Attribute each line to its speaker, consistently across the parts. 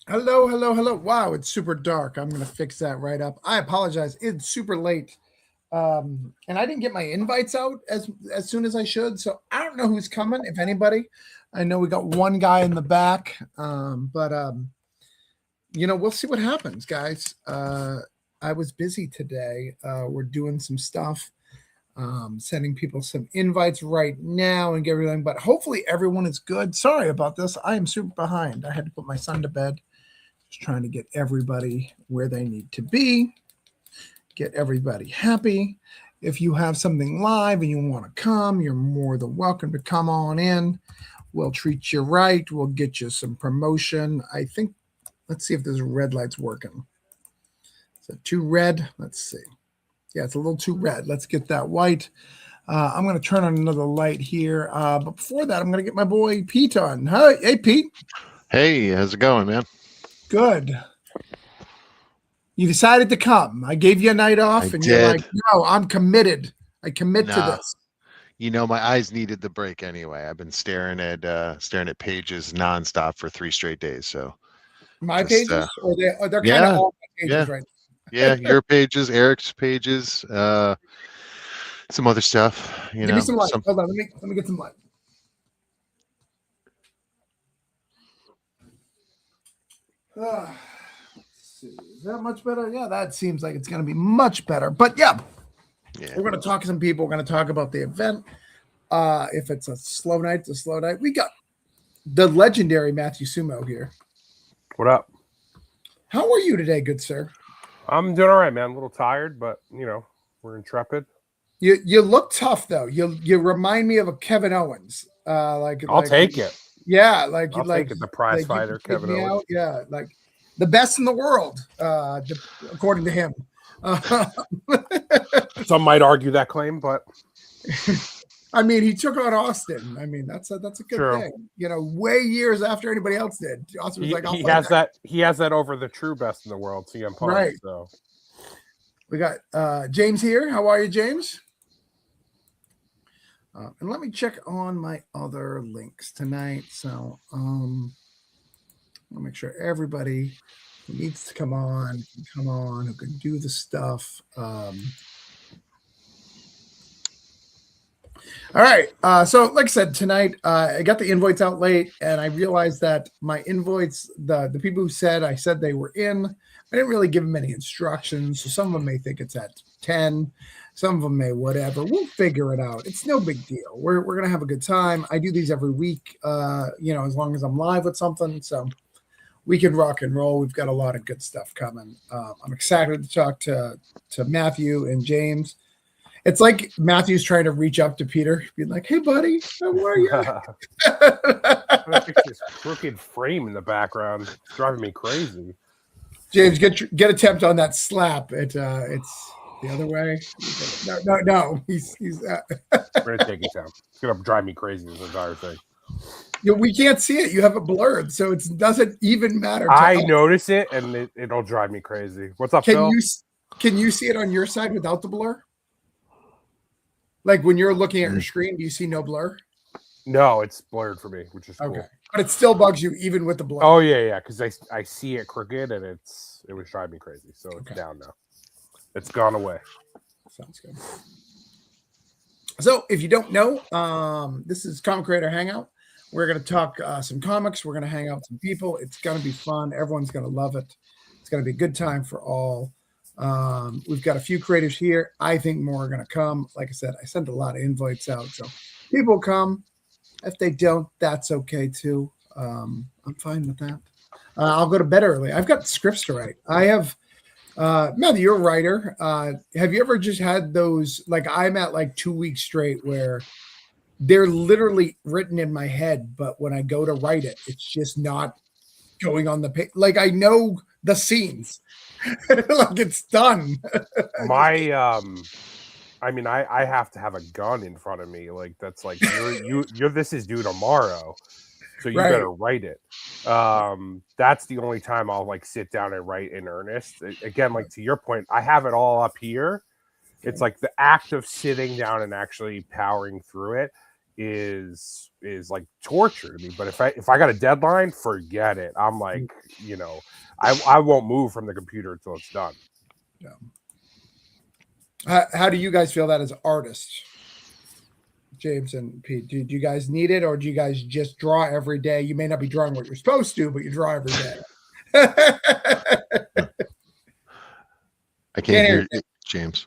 Speaker 1: Hello, hello, hello. Wow, it's super dark. I'm gonna fix that right up. I apologize. It's super late. And I didn't get my invites out as soon as I should, so I don't know who's coming, if anybody. I know we got one guy in the back, but we'll see what happens, guys. I was busy today. We're doing some stuff, sending people some invites right now and get everything, but hopefully everyone is good. Sorry about this. I am super behind. I had to put my son to bed. Just trying to get everybody where they need to be, get everybody happy. If you have something live and you want to come, you're more than welcome to come on in. We'll treat you right. We'll get you some promotion. I think, let's see if this red light's working. Is it too red? Let's see. Yeah, it's a little too red. Let's get that white. I'm going to turn on another light here. But before that, I'm going to get my boy Pete on. Hi, hey, Pete.
Speaker 2: Hey, how's it going, man?
Speaker 1: Good. You decided to come. I gave you a night
Speaker 2: I
Speaker 1: off, and you're like,
Speaker 2: did.
Speaker 1: no, I'm committed. I commit to
Speaker 2: Nah,
Speaker 1: this.
Speaker 2: my eyes needed the break anyway. I've been staring at pages nonstop for 3 straight days. So
Speaker 1: My
Speaker 2: just
Speaker 1: pages, or they're kind of
Speaker 2: yeah,
Speaker 1: all my pages
Speaker 2: yeah,
Speaker 1: right
Speaker 2: yeah. Your pages, Eric's pages, some other stuff.
Speaker 1: now. Give me some light.
Speaker 2: Some
Speaker 1: Hold on, let me get some light. Let's see. Is that much better? Yeah, that seems like it's going to be much better. But yeah,
Speaker 2: yeah.
Speaker 1: we're going to talk to some people. We're going to talk about the event. If it's a slow night, it's a slow night. We got the legendary Matthew Sumo here.
Speaker 3: What up?
Speaker 1: How are you today, good sir?
Speaker 3: I'm doing all right, man. A little tired, but we're intrepid.
Speaker 1: You look tough though. You remind me of a Kevin Owens.
Speaker 3: I'll take it.
Speaker 1: Yeah, like you
Speaker 3: I'll take it. The prize
Speaker 1: you
Speaker 3: fighter,
Speaker 1: could take
Speaker 3: Kevin
Speaker 1: me
Speaker 3: Owens.
Speaker 1: out. Yeah, like the best in the world, according to him.
Speaker 3: Some might argue that claim, but
Speaker 1: I mean, he took on Austin. I mean, that's a good
Speaker 3: true.
Speaker 1: thing. Way years after anybody else did. Austin was like,
Speaker 3: He has that. He has that over the true best in the world, CM Punk.
Speaker 1: Right.
Speaker 3: So
Speaker 1: We got James here. How are you, James? And let me check on my other links tonight. So I'll make sure everybody who needs to come on can come on, who can do the stuff. All right. So, like I said, tonight I got the invites out late, and I realized that my invites, the people who said I said they were in, I didn't really give them any instructions. So some of them may think it's at 10. Some of them may whatever. We'll figure it out. It's no big deal. We're gonna have a good time. I do these every week. As long as I'm live with something, so we can rock and roll. We've got a lot of good stuff coming. I'm excited to talk to Matthew and James. It's like Matthew's trying to reach up to Peter, being like, "Hey, buddy, how are you?"
Speaker 3: fix this crooked frame in the background. It's driving me crazy.
Speaker 1: James, get attempt on that slap. It's the other way. No. He's.
Speaker 3: We're gonna take it down. It's gonna drive me crazy. This entire thing.
Speaker 1: We can't see it. You have it blurred, so it doesn't even matter.
Speaker 3: I notice it, and it'll drive me crazy. What's up, Phil?
Speaker 1: Can you see it on your side without the blur? Like when you're looking at your screen, do you see no blur?
Speaker 3: No, it's blurred for me, which is
Speaker 1: okay.
Speaker 3: Cool.
Speaker 1: But it still bugs you even with the blur.
Speaker 3: Oh yeah, because I see it crooked and it was driving me crazy. So it's down now. It's gone away.
Speaker 1: Sounds good. So if you don't know, this is Comic Creator Hangout. We're going to talk some comics. We're going to hang out with some people. It's going to be fun. Everyone's going to love it. It's going to be a good time for all. We've got a few creators here. I think more are going to come. Like I said, I sent a lot of invites out, so people come. If they don't, that's okay too. I'm fine with that. I'll go to bed early. I've got scripts to write. I have. Matthew, you're a writer. Have you ever just had those? Like I'm at like 2 weeks straight where they're literally written in my head, but when I go to write it, it's just not going on the page. Like I know the scenes. Like it's done.
Speaker 3: I have to have a gun in front of me. Like that's like you're this is due tomorrow, so you better write it. That's the only time I'll like sit down and write in earnest. Again, like to your point, I have it all up here. It's like the act of sitting down and actually powering through it is like torture to me. But if I got a deadline, forget it. I'm like, I won't move from the computer until it's done.
Speaker 1: Yeah. How do you guys feel that as artists, James and Pete? Do you guys need it, or do you guys just draw every day? You may not be drawing what you're supposed to, but you draw every day.
Speaker 2: I can't hear it, James.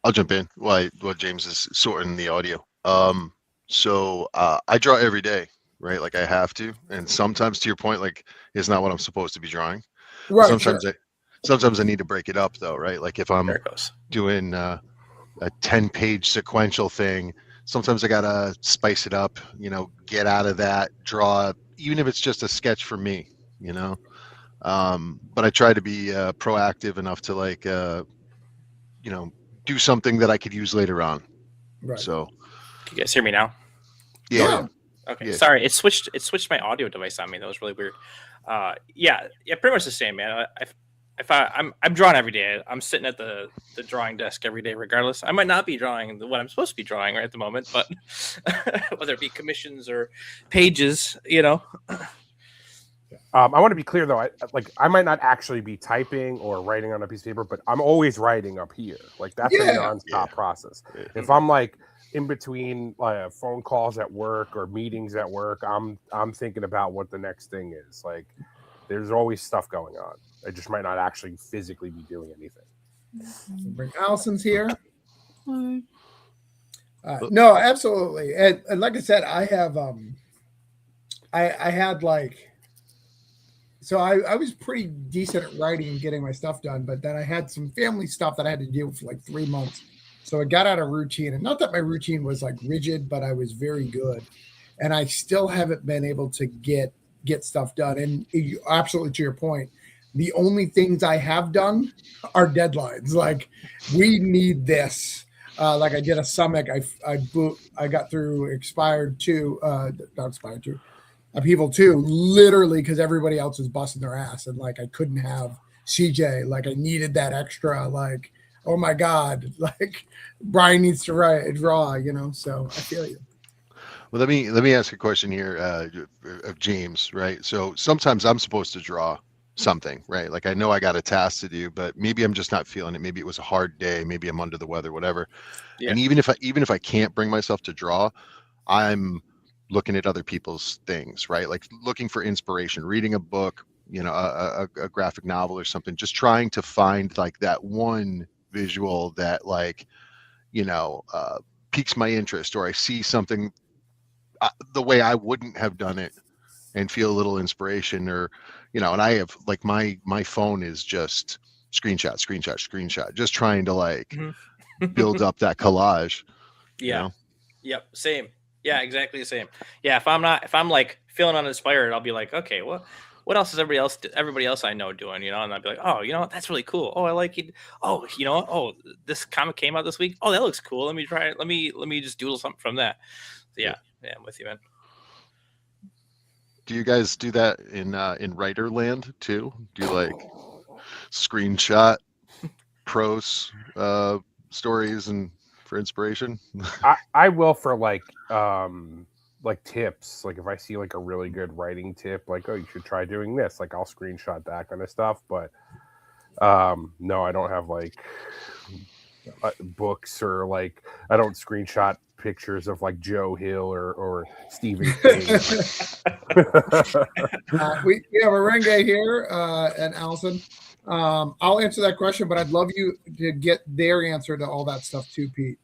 Speaker 2: I'll jump in while James is sorting the audio. So I draw every day, right? Like I have to, and sometimes, to your point, like it's not what I'm supposed to be drawing.
Speaker 1: Right.
Speaker 2: Sometimes I need to break it up, though, right? Like if I'm doing a 10-page sequential thing, sometimes I gotta spice it up. Get out of that, draw, even if it's just a sketch for me. But I try to be proactive enough to like, do something that I could use later on.
Speaker 1: Right.
Speaker 2: So,
Speaker 4: can you guys hear me now?
Speaker 2: Yeah.
Speaker 4: Okay.
Speaker 2: Yeah.
Speaker 4: Sorry, it switched my audio device on me. That was really weird. Yeah, pretty much the same, man. I'm drawing every day. I'm sitting at the drawing desk every day, regardless. I might not be drawing what I'm supposed to be drawing right at the moment, but whether it be commissions or pages,
Speaker 3: I want to be clear though. I might not actually be typing or writing on a piece of paper, but I'm always writing up here. Like that's a nonstop process. If I'm like in between phone calls at work or meetings at work, I'm thinking about what the next thing is. Like there's always stuff going on. I just might not actually physically be doing anything.
Speaker 1: Bring Allison's here. No, absolutely. And like I said, I have I had like, so I was pretty decent at writing and getting my stuff done, but then I had some family stuff that I had to deal with for like 3 months. So I got out of routine, and not that my routine was like rigid, but I was very good. And I still haven't been able to get stuff done. And absolutely to your point, the only things I have done are deadlines. Like we need this. Like I did a summit. I got through Upheaval 2, literally because everybody else was busting their ass, and like I couldn't have CJ. Like I needed that extra. Like, oh my God, like Brian needs to draw. So I feel you.
Speaker 2: Well, let me ask a question here of James, right? So sometimes I'm supposed to draw something, right? Like I know I got a task to do, but maybe I'm just not feeling it. Maybe it was a hard day. Maybe I'm under the weather, whatever. Yeah. And even if I can't bring myself to draw, I'm looking at other people's things, right? Like looking for inspiration, reading a book, a graphic novel or something, just trying to find like that one visual that like, piques my interest, or I see something the way I wouldn't have done it and feel a little inspiration, or, and I have like my phone is just screenshot, just trying to like build up that collage.
Speaker 4: Yeah. Yep. Same. Yeah, exactly the same. Yeah. If I'm like feeling uninspired, I'll be like, okay, what else is everybody else I know doing, and I'd be like, oh, that's really cool. Oh, I like it. Oh, oh, this comic came out this week. Oh, that looks cool. Let me try it. Let me just doodle something from that. So yeah, I'm with you, man.
Speaker 2: Do you guys do that in writer land too? Do you like screenshot prose stories and for inspiration?
Speaker 3: I will for like tips. Like if I see like a really good writing tip, like, oh, you should try doing this, like I'll screenshot that kind of stuff. But no, I don't have like books, or like I don't screenshot pictures of like Joe Hill or Stephen King.
Speaker 1: We have a Renge here and Allison. I'll answer that question, but I'd love you to get their answer to all that stuff too, Pete.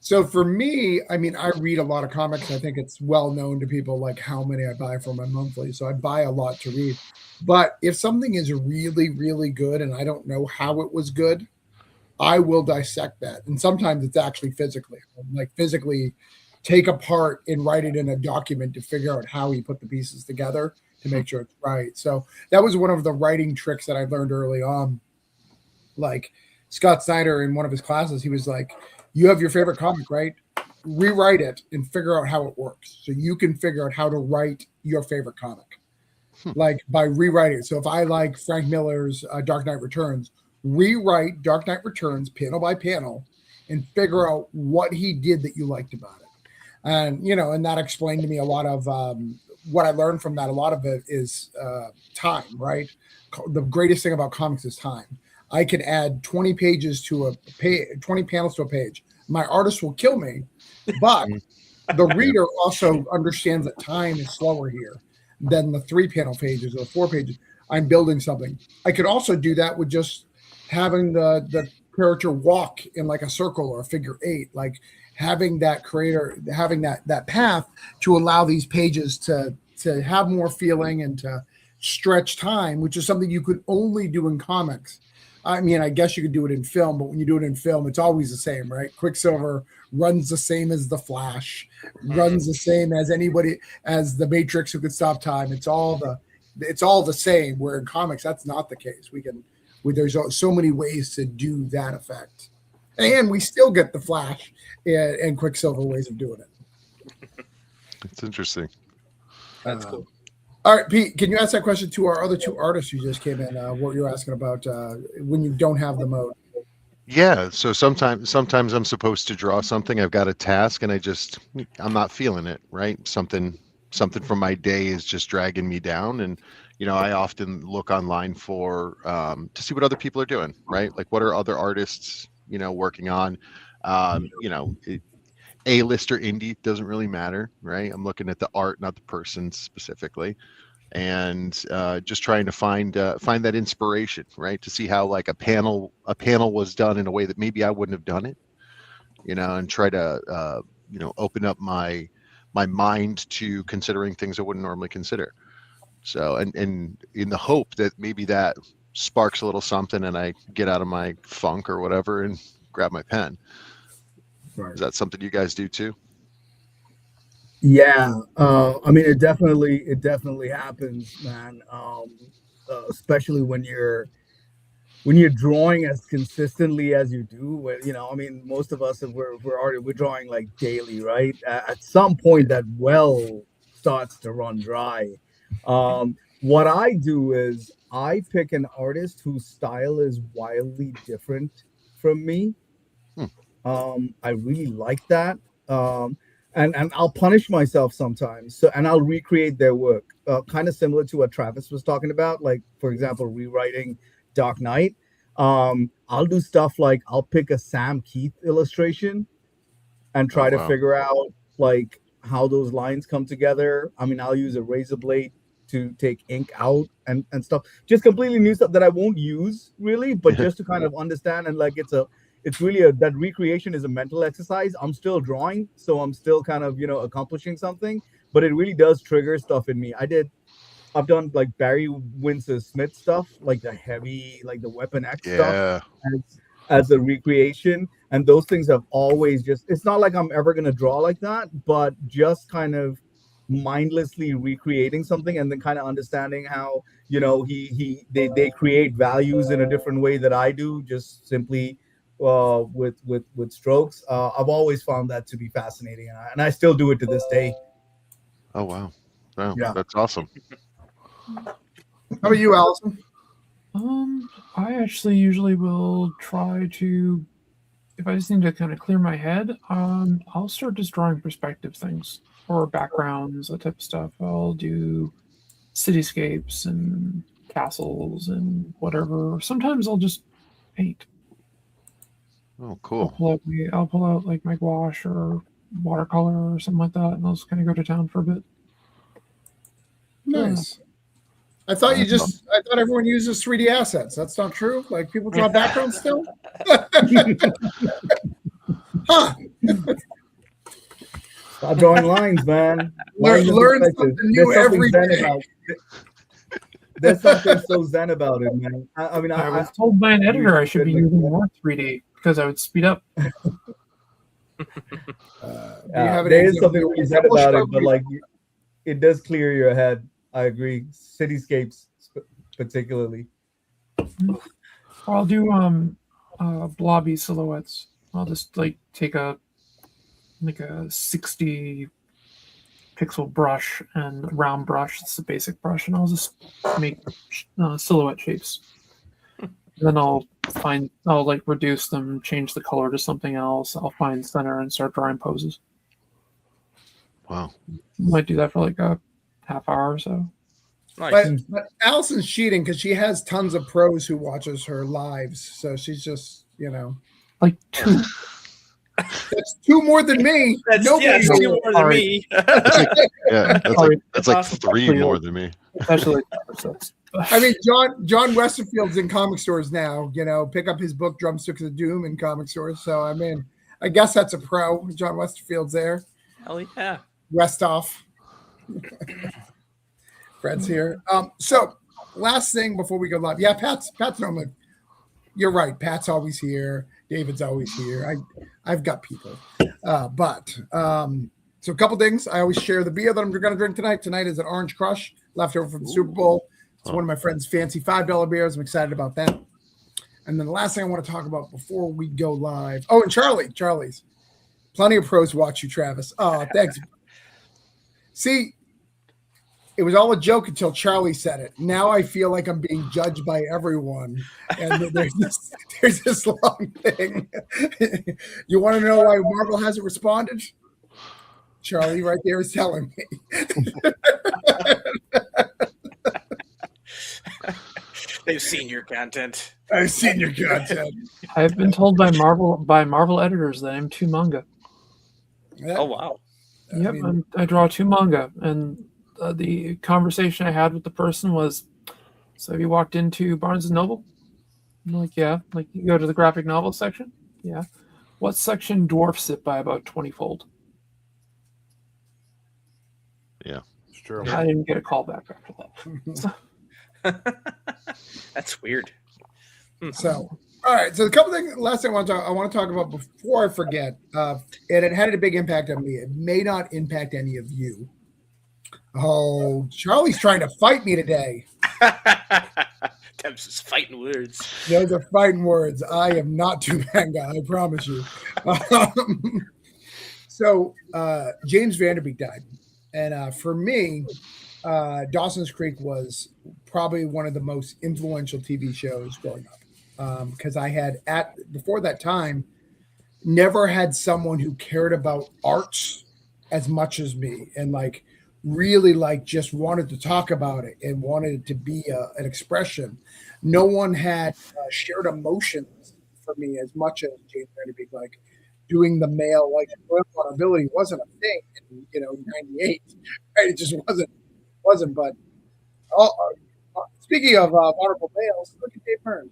Speaker 1: So for me, I mean, I read a lot of comics. I think it's well known to people like how many I buy for my monthly. So I buy a lot to read. But if something is really, really good and I don't know how it was good, I will dissect that. And sometimes it's actually physically take apart and write it in a document to figure out how he put the pieces together to make sure it's right. So that was one of the writing tricks that I learned early on. Like Scott Snyder in one of his classes, he was like, you have your favorite comic, right? rewrite it and figure out how it works. So you can figure out how to write your favorite comic, like by rewriting it. So if I like Frank Miller's Dark Knight Returns, rewrite Dark Knight Returns panel by panel and figure out what he did that you liked about it. And, you know, and that explained to me a lot of what I learned from that. A lot of it is time, right? The greatest thing about comics is time. I can add 20 pages to a page, 20 panels to a page. My artist will kill me, but the reader also understands that time is slower here than the 3 panel pages or the 4 pages. I'm building something. I could also do that with just having the character walk in like a circle or a figure 8, like having that creator, having that path to allow these pages to have more feeling and to stretch time, which is something you could only do in comics. I mean, I guess you could do it in film, but when you do it in film, it's always the same, right? Quicksilver runs the same as the Flash, runs the same as anybody, as the Matrix who could stop time. It's all the same. Where in comics, that's not the case. There's so many ways to do that effect, and we still get the Flash and Quicksilver ways of doing it.
Speaker 2: It's interesting.
Speaker 4: That's cool.
Speaker 1: All right, Pete, can you ask that question to our other 2 artists who just came in? What you're asking about when you don't have the mode?
Speaker 2: Yeah. So sometimes I'm supposed to draw something. I've got a task and I'm not feeling it, right? Something from my day is just dragging me down. And, you know, I often look online for to see what other people are doing, right? Like what are other artists, you know, working on, you know, A-list or indie doesn't really matter, right? I'm looking at the art, not the person specifically, and just trying to find that inspiration, right? To see how like a panel was done in a way that maybe I wouldn't have done it, you know, and try to you know, open up my mind to considering things I wouldn't normally consider. So and in the hope that maybe that sparks a little something and I get out of my funk or whatever and grab my pen.
Speaker 5: Right.
Speaker 2: Is that something you guys do too?
Speaker 5: Yeah, I mean, it definitely happens, man. Especially when you're drawing as consistently as you do. You know, I mean, most of us, if we're drawing like daily, right? At some point, that well starts to run dry. What I do is I pick an artist whose style is wildly different from me. I really like that. And I'll punish myself sometimes. So, and I'll recreate their work, kind of similar to what Travis was talking about. Like, for example, rewriting Dark Knight. I'll do stuff like I'll pick a Sam Keith illustration and try to figure out like how those lines come together. I mean, I'll use a razor blade to take ink out and stuff. Just completely new stuff that I won't use really, but just to kind of understand. And like it's really that recreation is a mental exercise. I'm still drawing, so I'm still kind of, you know, accomplishing something, but it really does trigger stuff in me. I've done like Barry Windsor Smith stuff, like the heavy, like the Weapon X stuff as a recreation. And those things have always it's not like I'm ever going to draw like that, but just kind of mindlessly recreating something and then kind of understanding how, you know, they create values in a different way that I do, just simply with strokes. I've always found that to be fascinating, and I still do it to this day.
Speaker 2: Oh wow,
Speaker 5: Yeah.
Speaker 2: That's awesome.
Speaker 1: How about you, Allison?
Speaker 6: I actually usually will try to, if I just need to kind of clear my head, I'll start just drawing perspective things or backgrounds, that type of stuff. I'll do cityscapes and castles and whatever. Sometimes I'll just paint.
Speaker 2: Oh, cool.
Speaker 6: I'll pull out like my gouache or watercolor or something like that, and I'll just kind of go to town for a bit.
Speaker 1: Nice. I thought everyone uses 3D assets. That's not true. Like people draw backgrounds still. Huh.
Speaker 5: Stop drawing lines, man.
Speaker 1: Learn something new every day.
Speaker 5: There's something so zen about it, man. I mean,
Speaker 6: I was told by an editor I should be using more 3D because I would speed up.
Speaker 5: There is something really zen about it, but like it does clear your head. I agree. Cityscapes, particularly.
Speaker 6: I'll do blobby silhouettes. I'll just like take a like a 60 pixel brush and round brush. It's a basic brush, and I'll just make silhouette shapes. Then I'll like reduce them, change the color to something else. I'll find center and start drawing poses.
Speaker 2: Wow.
Speaker 6: Might do that for like a half hour or so.
Speaker 4: Nice.
Speaker 1: But Allison's cheating because she has tons of pros who watches her lives. So she's just,
Speaker 6: Like 2.
Speaker 1: that's 2 more than me.
Speaker 4: That's
Speaker 1: Nobody.
Speaker 4: two more than
Speaker 6: Sorry.
Speaker 4: me.
Speaker 2: Yeah, that's like 3 more than me.
Speaker 6: Especially like episodes.
Speaker 1: I mean, John Westerfield's in comic stores now. Pick up his book Drumsticks of Doom in comic stores. So I mean, I guess that's a pro. John Westerfield's there.
Speaker 4: Hell yeah.
Speaker 1: Westoff. Fred's here. So last thing before we go live. Yeah, Pat's normally. You're right. Pat's always here. David's always here. I've got people. So a couple things. I always share the beer that I'm going to drink tonight. Tonight is an Orange Crush left over from the Super Bowl. It's one of my friend's fancy $5 beers. I'm excited about that. And then the last thing I want to talk about before we go live. Oh, and Charlie's. Plenty of pros watch you, Travis. Oh, thanks. See, it was all a joke until Charlie said it. Now I feel like I'm being judged by everyone. And there's this long thing. You want to know why Marvel hasn't responded? Charlie right there is telling me.
Speaker 4: They've seen your content.
Speaker 1: I've seen your content.
Speaker 6: I've been told by Marvel editors that I'm too manga.
Speaker 1: Yeah,
Speaker 4: Oh wow.
Speaker 6: Yep,
Speaker 1: mean-
Speaker 6: I draw 2 manga, and the conversation I had with the person was, so have you walked into Barnes and Noble? I'm like, yeah. Like, you go to the graphic novel section? Yeah. What section dwarfs it by about 20-fold?
Speaker 3: It's true.
Speaker 6: I didn't get a call back after that.
Speaker 4: That's weird.
Speaker 1: So, all right. So, the couple things, last thing I want to talk about before I forget, and it had a big impact on me. It may not impact any of you. Oh, Charlie's trying to fight me today.
Speaker 4: Temps is fighting words.
Speaker 1: Those are fighting words. I am not too manga, I promise you. So, James Vanderbeek died. And for me, Dawson's Creek was probably one of the most influential TV shows growing up. Because I had, before that time, never had someone who cared about arts as much as me. And really just wanted to talk about it and wanted it to be an expression. No one had shared emotions for me as much as James Vanderbeek. Doing the male vulnerability wasn't a thing in 98, right? It just wasn't. But speaking of vulnerable males, look at Dave Byrne.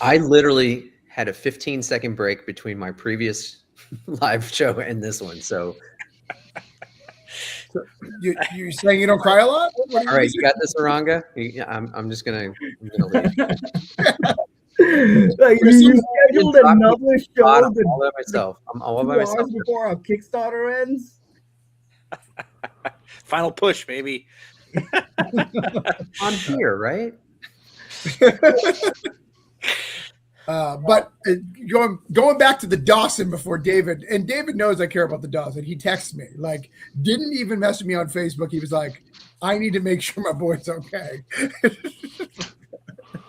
Speaker 7: I literally had a 15-second break between my previous live show and this one. So,
Speaker 1: you saying you don't cry a lot?
Speaker 7: all right, you got this, Aranga? I'm just gonna leave.
Speaker 5: You scheduled another show
Speaker 7: All by myself. I'm all by
Speaker 5: 2
Speaker 7: myself.
Speaker 5: hours before our Kickstarter ends.
Speaker 4: Final push, maybe.
Speaker 7: On here, right?
Speaker 1: But going back to the Dawson before David, and David knows I care about the Dawson. He texts me, didn't even message me on Facebook. He was like, I need to make sure my boy's okay.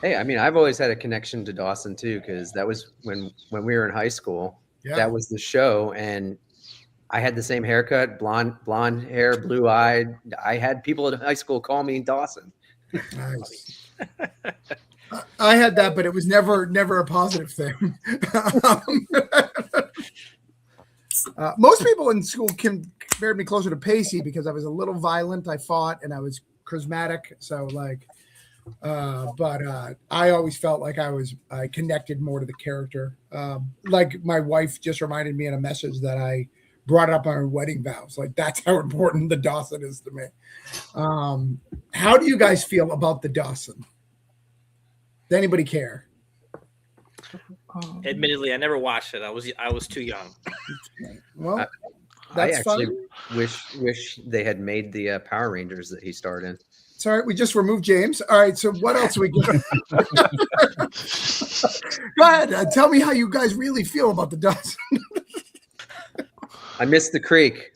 Speaker 7: Hey, I mean, I've always had a connection to Dawson too, because that was when we were in high school.
Speaker 1: Yeah.
Speaker 7: That was the show, and I had the same haircut, blonde hair, blue eyed. I had people at high school call me Dawson.
Speaker 1: Nice. I had that, but it was never a positive thing. Most people in school compared me closer to Pacey because I was a little violent. I fought and I was charismatic. So but I always felt like I connected more to the character. My wife just reminded me in a message that I brought up on her wedding vows. That's how important the Dawson is to me. How do you guys feel about the Dawson? Does anybody care?
Speaker 4: Admittedly, I never watched it. I was too young.
Speaker 1: Well, That's
Speaker 7: I actually
Speaker 1: fine.
Speaker 7: wish they had made the Power Rangers that he starred in.
Speaker 1: It's all right. We just removed James. All right. So what else we get? Go ahead. Tell me how you guys really feel about the Dawson.
Speaker 7: I missed the creek.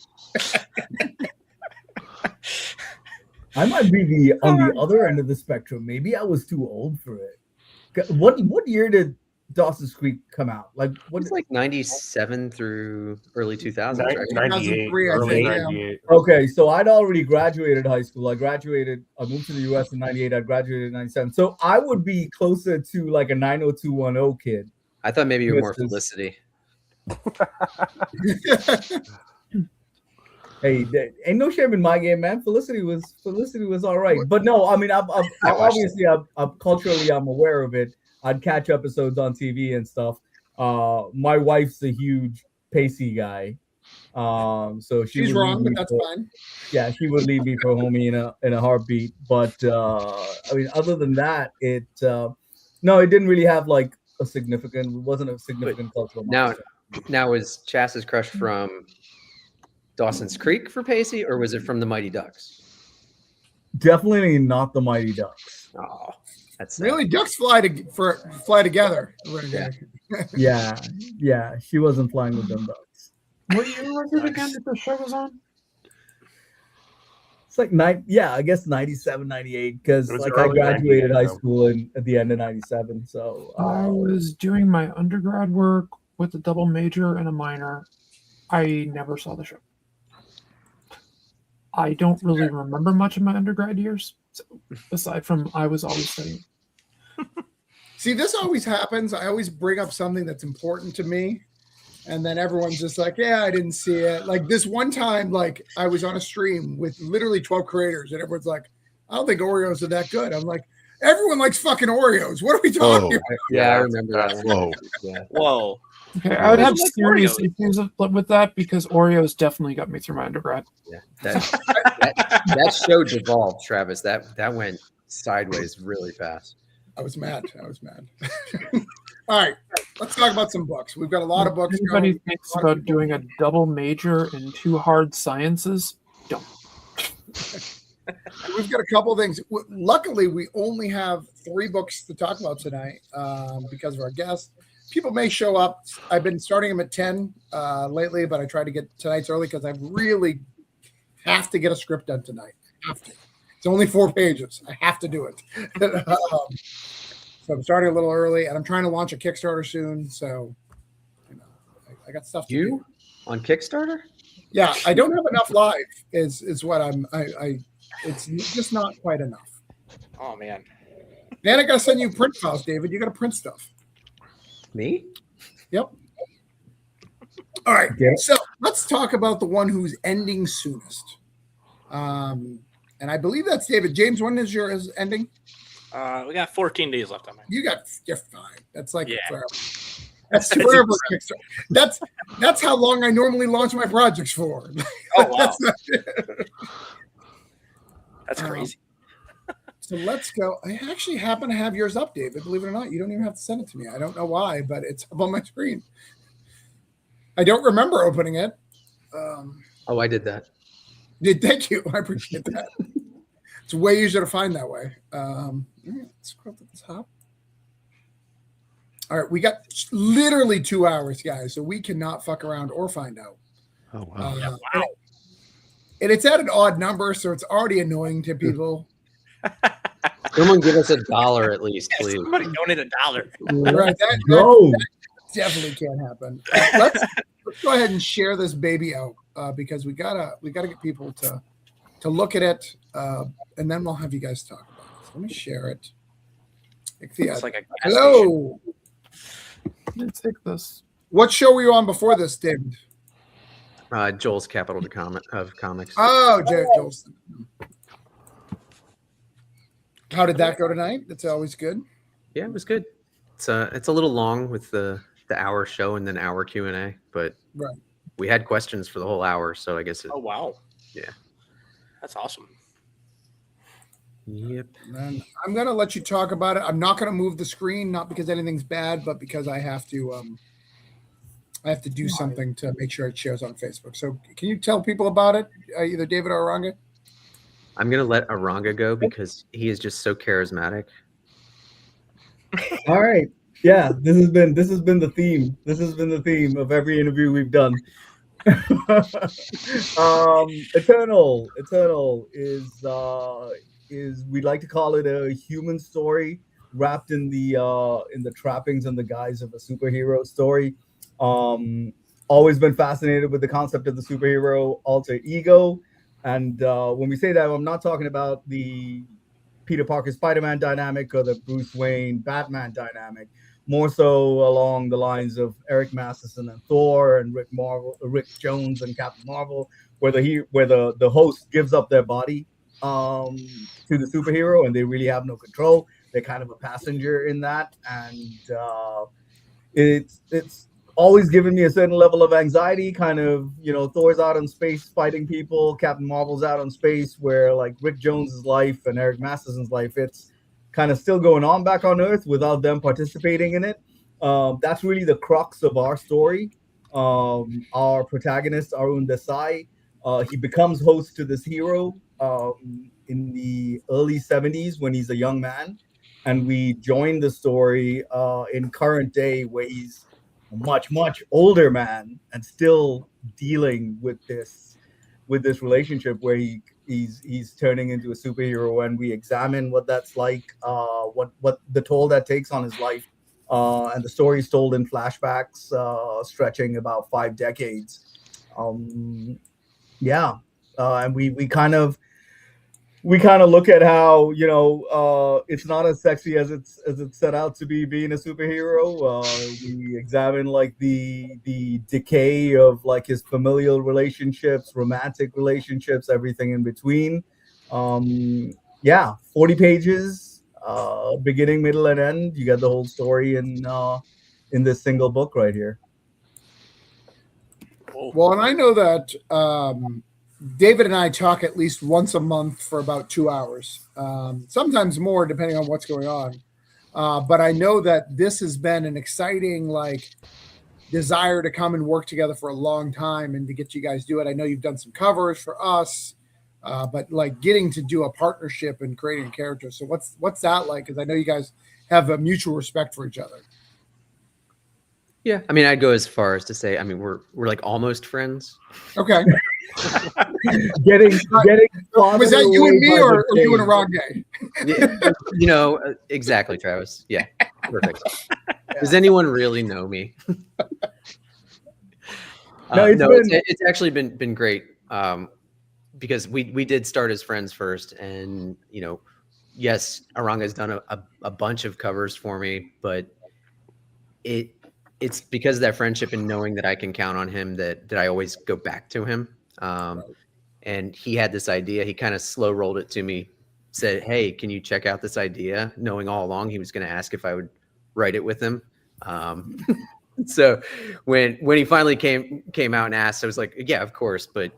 Speaker 5: I might be on the other end of the spectrum. Maybe I was too old for it. What year did Dawson's Creek come out? Like what?
Speaker 7: It's like 97 through early 2000s, right?
Speaker 3: 98,
Speaker 1: 2003, I
Speaker 3: early
Speaker 1: think, yeah.
Speaker 3: 98.
Speaker 5: Okay, so I'd already graduated high school. I moved to the US in 98. I graduated in 97. So I would be closer to like a 90210 kid.
Speaker 7: I thought maybe you were more
Speaker 5: Versus-
Speaker 7: Felicity.
Speaker 5: Hey, ain't no shame in my game, man. Felicity was all right, but no, I mean, I'm obviously, I'm culturally, I'm aware of it. I'd catch episodes on TV and stuff. My wife's a huge Pacey guy, so
Speaker 1: She's
Speaker 5: would
Speaker 1: wrong,
Speaker 5: leave
Speaker 1: but
Speaker 5: me
Speaker 1: that's
Speaker 5: for-
Speaker 1: fine.
Speaker 5: Yeah, she would leave me for Homie in a heartbeat. But I mean, other than that, it didn't really have like a significant. It wasn't a significant cultural.
Speaker 7: Now,
Speaker 5: milestone.
Speaker 7: now was Chas's crush from Dawson's Creek for Pacey, or was it from the Mighty Ducks?
Speaker 5: Definitely not the Mighty Ducks.
Speaker 7: Oh, that's sad.
Speaker 1: Really, ducks fly together.
Speaker 5: Yeah, she wasn't flying with them ducks.
Speaker 6: What year was it again that the show was on?
Speaker 5: It's like I guess 97, 98, because
Speaker 3: It was
Speaker 5: like I
Speaker 3: early
Speaker 5: graduated
Speaker 3: 98,
Speaker 5: high
Speaker 3: though.
Speaker 5: school at the end of 97. So
Speaker 6: I was doing my undergrad work with a double major and a minor. I never saw the show. I don't really remember much of my undergrad years, aside from I was always studying.
Speaker 1: See, this always happens. I always bring up something that's important to me, and then everyone's just like, "Yeah, I didn't see it." Like this one time, like I was on a stream with literally 12 creators, and everyone's like, "I don't think Oreos are that good." I'm like, "Everyone likes fucking Oreos. What are we talking
Speaker 2: Whoa.
Speaker 1: about?"
Speaker 7: Yeah, I remember that. one.
Speaker 2: Whoa.
Speaker 7: Yeah.
Speaker 4: Whoa.
Speaker 6: Okay, I would have
Speaker 4: Like
Speaker 6: serious
Speaker 4: Oreos.
Speaker 6: issues with that because Oreos definitely got me through my undergrad.
Speaker 7: Yeah, that show devolved, Travis. That went sideways really fast.
Speaker 1: I was mad. All right, let's talk about some books. We've got a lot of books.
Speaker 6: If anybody
Speaker 1: going.
Speaker 6: thinks about doing a double major in 2 hard sciences, don't.
Speaker 1: We've got a couple of things. Luckily, we only have 3 books to talk about tonight because of our guests. People may show up. I've been starting them at 10 lately, but I try to get tonight's early because I really have to get a script done tonight. Have to. It's only 4 pages. I have to do it. So I'm starting a little early, and I'm trying to launch a Kickstarter soon. So, I got stuff to do.
Speaker 7: On Kickstarter?
Speaker 1: Yeah, I don't have enough live. Is what it's just not quite enough.
Speaker 4: Oh man.
Speaker 1: Man, I gotta send you print files, David. You gotta print stuff.
Speaker 7: Me?
Speaker 1: Yep. All right.
Speaker 5: Yeah.
Speaker 1: So let's talk about the one who's ending soonest. And I believe that's David. James, when is yours ending?
Speaker 4: We got 14 days left on mine.
Speaker 1: You're fine. That's like
Speaker 4: Yeah.
Speaker 1: forever. That's forever. Kickstarter. That's how long I normally launch my projects for.
Speaker 4: Oh wow.
Speaker 1: That's not-
Speaker 4: That's crazy.
Speaker 1: So let's go. I actually happen to have yours up, David. Believe it or not, you don't even have to send it to me. I don't know why, but it's up on my screen. I don't remember opening it.
Speaker 7: Oh, I did that.
Speaker 1: Thank you. I appreciate that. It's way easier to find that way. Let's scroll to the top. All right, we got literally 2 hours, guys, so we cannot fuck around or find out.
Speaker 2: Oh, wow.
Speaker 1: Wow. And it's at an odd number, so it's already annoying to people.
Speaker 7: Someone give us $1 at least, please.
Speaker 4: Somebody donate $1.
Speaker 1: Right, that
Speaker 5: Bro,
Speaker 1: definitely can't happen. Let's go ahead and share this baby out because we gotta get people to look at it, and then we'll have you guys talk about it. So let me share it.
Speaker 4: It's like a gas station.
Speaker 1: Hello.
Speaker 6: Let's take this.
Speaker 1: What show were you on before this, David?
Speaker 7: Joel's Capital of Comics.
Speaker 1: Oh, Joel's. How did that go tonight? That's always good.
Speaker 7: Yeah, it was good. It's a little long with the hour show and then hour Q&A, but
Speaker 1: Right.
Speaker 7: we had questions for the whole hour, so I guess it,
Speaker 4: Oh wow.
Speaker 7: Yeah.
Speaker 4: That's awesome.
Speaker 7: Yep.
Speaker 1: And I'm gonna let you talk about it. I'm not gonna move the screen, not because anything's bad, but because I have to I have to do something to make sure it shares on Facebook. So can you tell people about it, either David or Aranga?
Speaker 7: I'm gonna let Aranga go because he is just so charismatic.
Speaker 5: All right. Yeah, this has been the theme. This has been the theme of every interview we've done. Eternal is we'd like to call it a human story wrapped in the trappings and the guise of a superhero story. Always been fascinated with the concept of the superhero alter ego, and when we say that, I'm not talking about the Peter Parker Spider-Man dynamic or the Bruce Wayne Batman dynamic. More so along the lines of Eric Masterson and Thor and Rick Jones and Captain Marvel, where the host gives up their body to the superhero and they really have no control. They're kind of a passenger in that, and it's always given me a certain level of anxiety. Kind of, Thor's out in space fighting people, Captain Marvel's out in space, where like Rick Jones's life and Eric Masterson's life, it's kind of still going on back on Earth without them participating in it. That's really the crux of our story. Our protagonist, Arun Desai, he becomes host to this hero in the early 70s when he's a young man. And we join the story in current day where he's a much, much older man and still dealing with this relationship where he's turning into a superhero, and we examine what that's like, what the toll that takes on his life, and the story is told in flashbacks stretching about 5 decades. And we kind of look at how it's not as sexy as it's set out to be being a superhero. We examine like the decay of like his familial relationships, romantic relationships, everything in between. 40 pages, beginning, middle, and end. You get the whole story in this single book right here.
Speaker 1: Well, and I know that David and I talk at least once a month for about 2 hours, sometimes more depending on what's going on. But I know that this has been an exciting desire to come and work together for a long time and to get you guys do it. I know you've done some covers for us, but like getting to do a partnership and creating a character. So what's that like? Because I know you guys have a mutual respect for each other.
Speaker 7: Yeah, I mean, I'd go as far as to say, I mean, we're like almost friends.
Speaker 1: Okay.
Speaker 5: getting
Speaker 1: Was that you and me or you and Aranga?
Speaker 7: Yeah, exactly, Travis. Yeah, perfect. Does anyone really know me? It's actually been great, because we did start as friends first, and yes, Aranga has done a bunch of covers for me, but it's because of that friendship and knowing that I can count on him that I always go back to him. And he had this idea. He kind of slow rolled it to me, said, "Hey, can you check out this idea?" Knowing all along he was going to ask if I would write it with him. So when he finally came out and asked, I was like, "Yeah, of course." But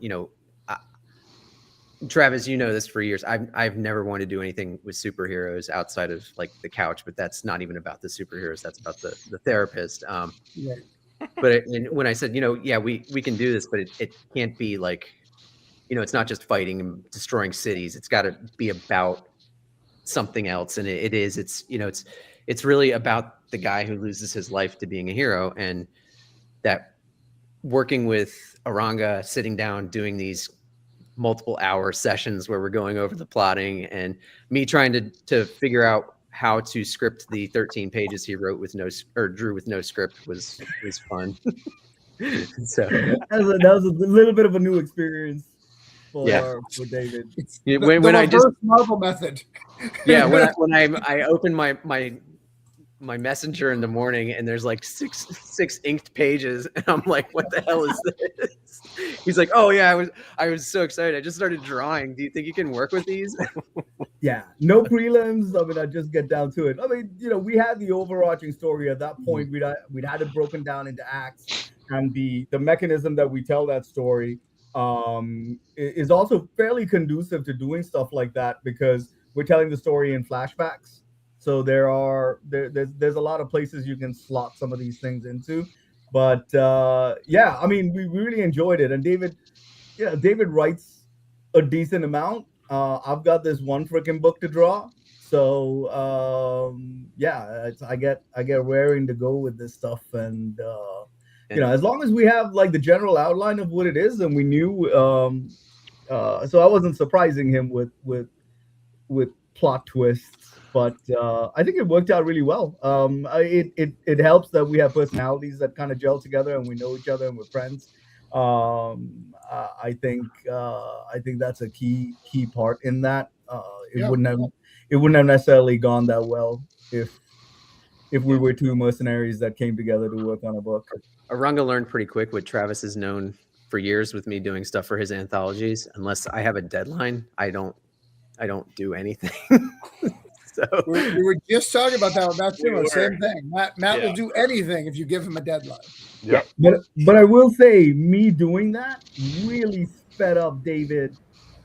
Speaker 7: Travis, you know this for years. I've never wanted to do anything with superheroes outside of like the couch, but that's not even about the superheroes. That's about the therapist.
Speaker 1: Yeah.
Speaker 7: But when I said, yeah, we can do this, but it can't be like, it's not just fighting and destroying cities. It's got to be about something else. And it's really about the guy who loses his life to being a hero, and that working with Aranga, sitting down, doing these multiple hour sessions where we're going over the plotting and me trying to figure out how to script the 13 pages he wrote drew with no script was fun. So
Speaker 5: that was a little bit of a new experience for David.
Speaker 7: When I just
Speaker 1: Marvel method.
Speaker 7: Yeah, when I open my messenger in the morning and there's like six inked pages and I'm like, what the hell is this? He's like, oh yeah, I was so excited. I just started drawing. Do you think you can work with these?
Speaker 5: Yeah, no prelims. I mean, I just get down to it. I mean, we had the overarching story at that point. We'd had it broken down into acts, and the mechanism that we tell that story is also fairly conducive to doing stuff like that because we're telling the story in flashbacks. So there's a lot of places you can slot some of these things into. But yeah, I mean, we really enjoyed it. And David, David writes a decent amount. I've got this one freaking book to draw. So yeah, I get raring to go with this stuff, and as long as we have like the general outline of what it is, and we knew, so I wasn't surprising him with plot twists, but I think it worked out really well. It helps that we have personalities that kind of gel together, and we know each other, and we're friends. I think that's a key part in that. It wouldn't have necessarily gone that well if we were two mercenaries that came together to work on a book.
Speaker 7: Aranga learned pretty quick what Travis has known for years with me doing stuff for his anthologies. Unless I have a deadline, I don't do anything. So
Speaker 1: we were just talking about that with Matt too. Same thing. Matt will do anything if you give him a deadline.
Speaker 3: Yeah.
Speaker 5: But I will say, me doing that really sped up David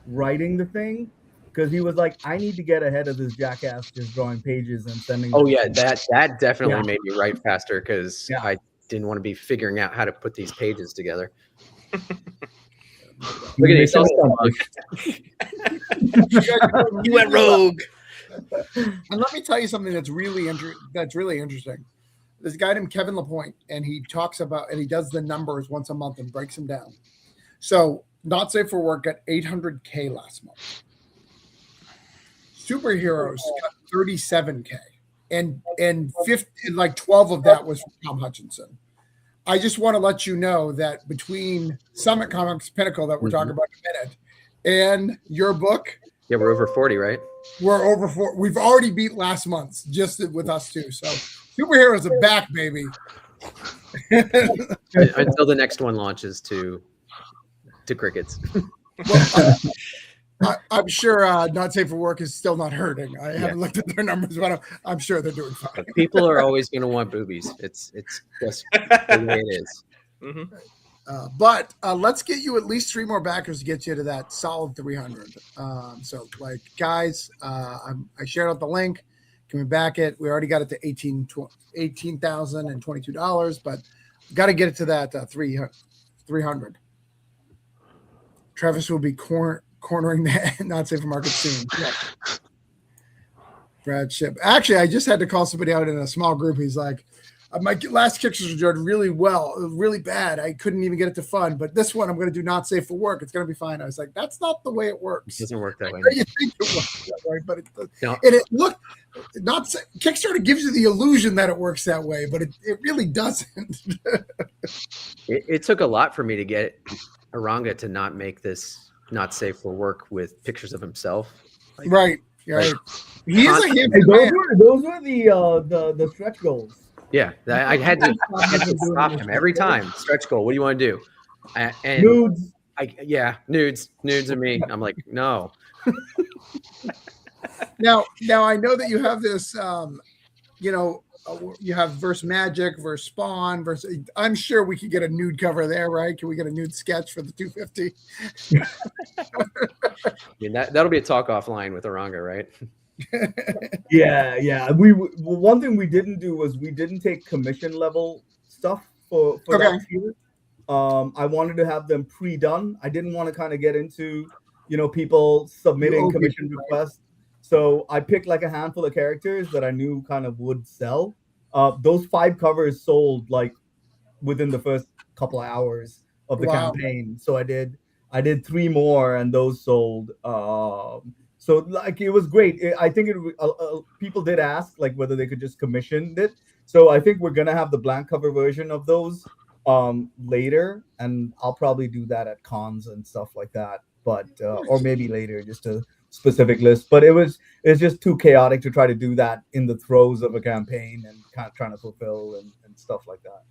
Speaker 5: writing the thing, because he was like, I need to get ahead of this jackass just drawing pages and sending.
Speaker 7: Oh yeah, that definitely made me write faster, because I didn't want to be figuring out how to put these pages together. Look at it.
Speaker 4: You went rogue.
Speaker 1: And let me tell you something that's really interesting. This guy named Kevin Lapointe, and he talks about, and he does the numbers once a month and breaks them down. So Not Safe for Work got 800K last month. Superheroes got 37K, and 12 of that was from Tom Hutchinson. I just want to let you know that between Summit Comics Pinnacle that we're talking about in a minute and your book,
Speaker 7: we're over 40, right?
Speaker 1: We're over 4. We've already beat last month's just with us too. So superheroes are back, baby.
Speaker 7: Until the next one launches to crickets.
Speaker 1: Well, I'm sure Not Safe for Work is still not hurting. I haven't looked at their numbers, but I'm sure they're doing fine.
Speaker 7: People are always going to want boobies. It's just the way it is.
Speaker 4: Mm-hmm.
Speaker 1: But let's get you at least 3 more backers to get you to that solid 300. So, like, guys, I shared out the link. Can we back it? We already got it to $18,022, but got to get it to that 300. Travis will be cornering the Not Safe for Market soon. Yeah. Brad Ship. Actually, I just had to call somebody out in a small group. He's like, my last Kickstarter did really well, really bad. I couldn't even get it to fund, but this one I'm going to do Not Safe for Work. It's going to be fine. I was like, that's not the way it works.
Speaker 7: It doesn't work that way.
Speaker 1: You think it works that way, but it does. No. And Kickstarter gives you the illusion that it works that way, but it really doesn't.
Speaker 7: It took a lot for me to get Aranga to not make this Not Safe for Work with pictures of himself.
Speaker 1: Right. Right. He is a handsome
Speaker 5: man.
Speaker 1: man.
Speaker 5: Those were the stretch goals.
Speaker 7: Yeah, I had to stop him every time. Stretch goal. What do you want to do? And
Speaker 5: nudes.
Speaker 7: Nudes of me. I'm like, no.
Speaker 1: Now I know that you have this. You have Verse Magic, Verse Spawn, I'm sure we could get a nude cover there, right? Can we get a nude sketch for the 250?
Speaker 7: I mean, that'll be a talk offline with Aranga, right?
Speaker 5: Yeah. One thing we didn't do was we didn't take commission level stuff for that year. I wanted to have them pre-done. I didn't want to kind of get into people submitting commission requests. So I picked like a handful of characters that I knew kind of would sell. Those 5 covers sold like within the first couple of hours of the campaign. So I did 3 more, and those sold. So like it was great. I think people did ask like whether they could just commission it. So I think we're gonna have the blank cover version of those later, and I'll probably do that at cons and stuff like that. But or maybe later, just a specific list. But it's just too chaotic to try to do that in the throes of a campaign and kind of trying to fulfill and stuff like that.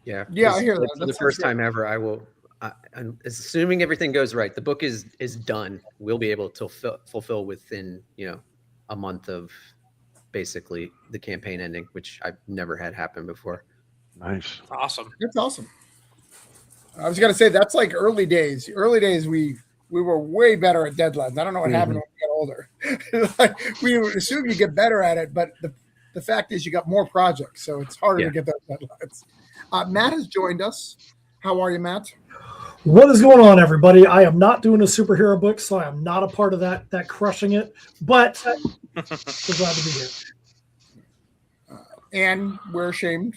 Speaker 7: Yeah,
Speaker 1: I hear that.
Speaker 7: For the first time ever, I will. I'm assuming everything goes right. The book is done. We'll be able to fulfill within a month of basically the campaign ending, which I've never had happen before.
Speaker 2: Nice,
Speaker 4: awesome.
Speaker 1: That's awesome. I was gonna say that's like early days. Early days we were way better at deadlines. I don't know what happened when we got older. Like, we would assume you get better at it, but the fact is you got more projects, so it's harder to get those deadlines. Matt has joined us. How are you, Matt?
Speaker 8: What is going on, everybody? I am not doing a superhero book, so I am not a part of that crushing it. But so glad to be here.
Speaker 1: And we're ashamed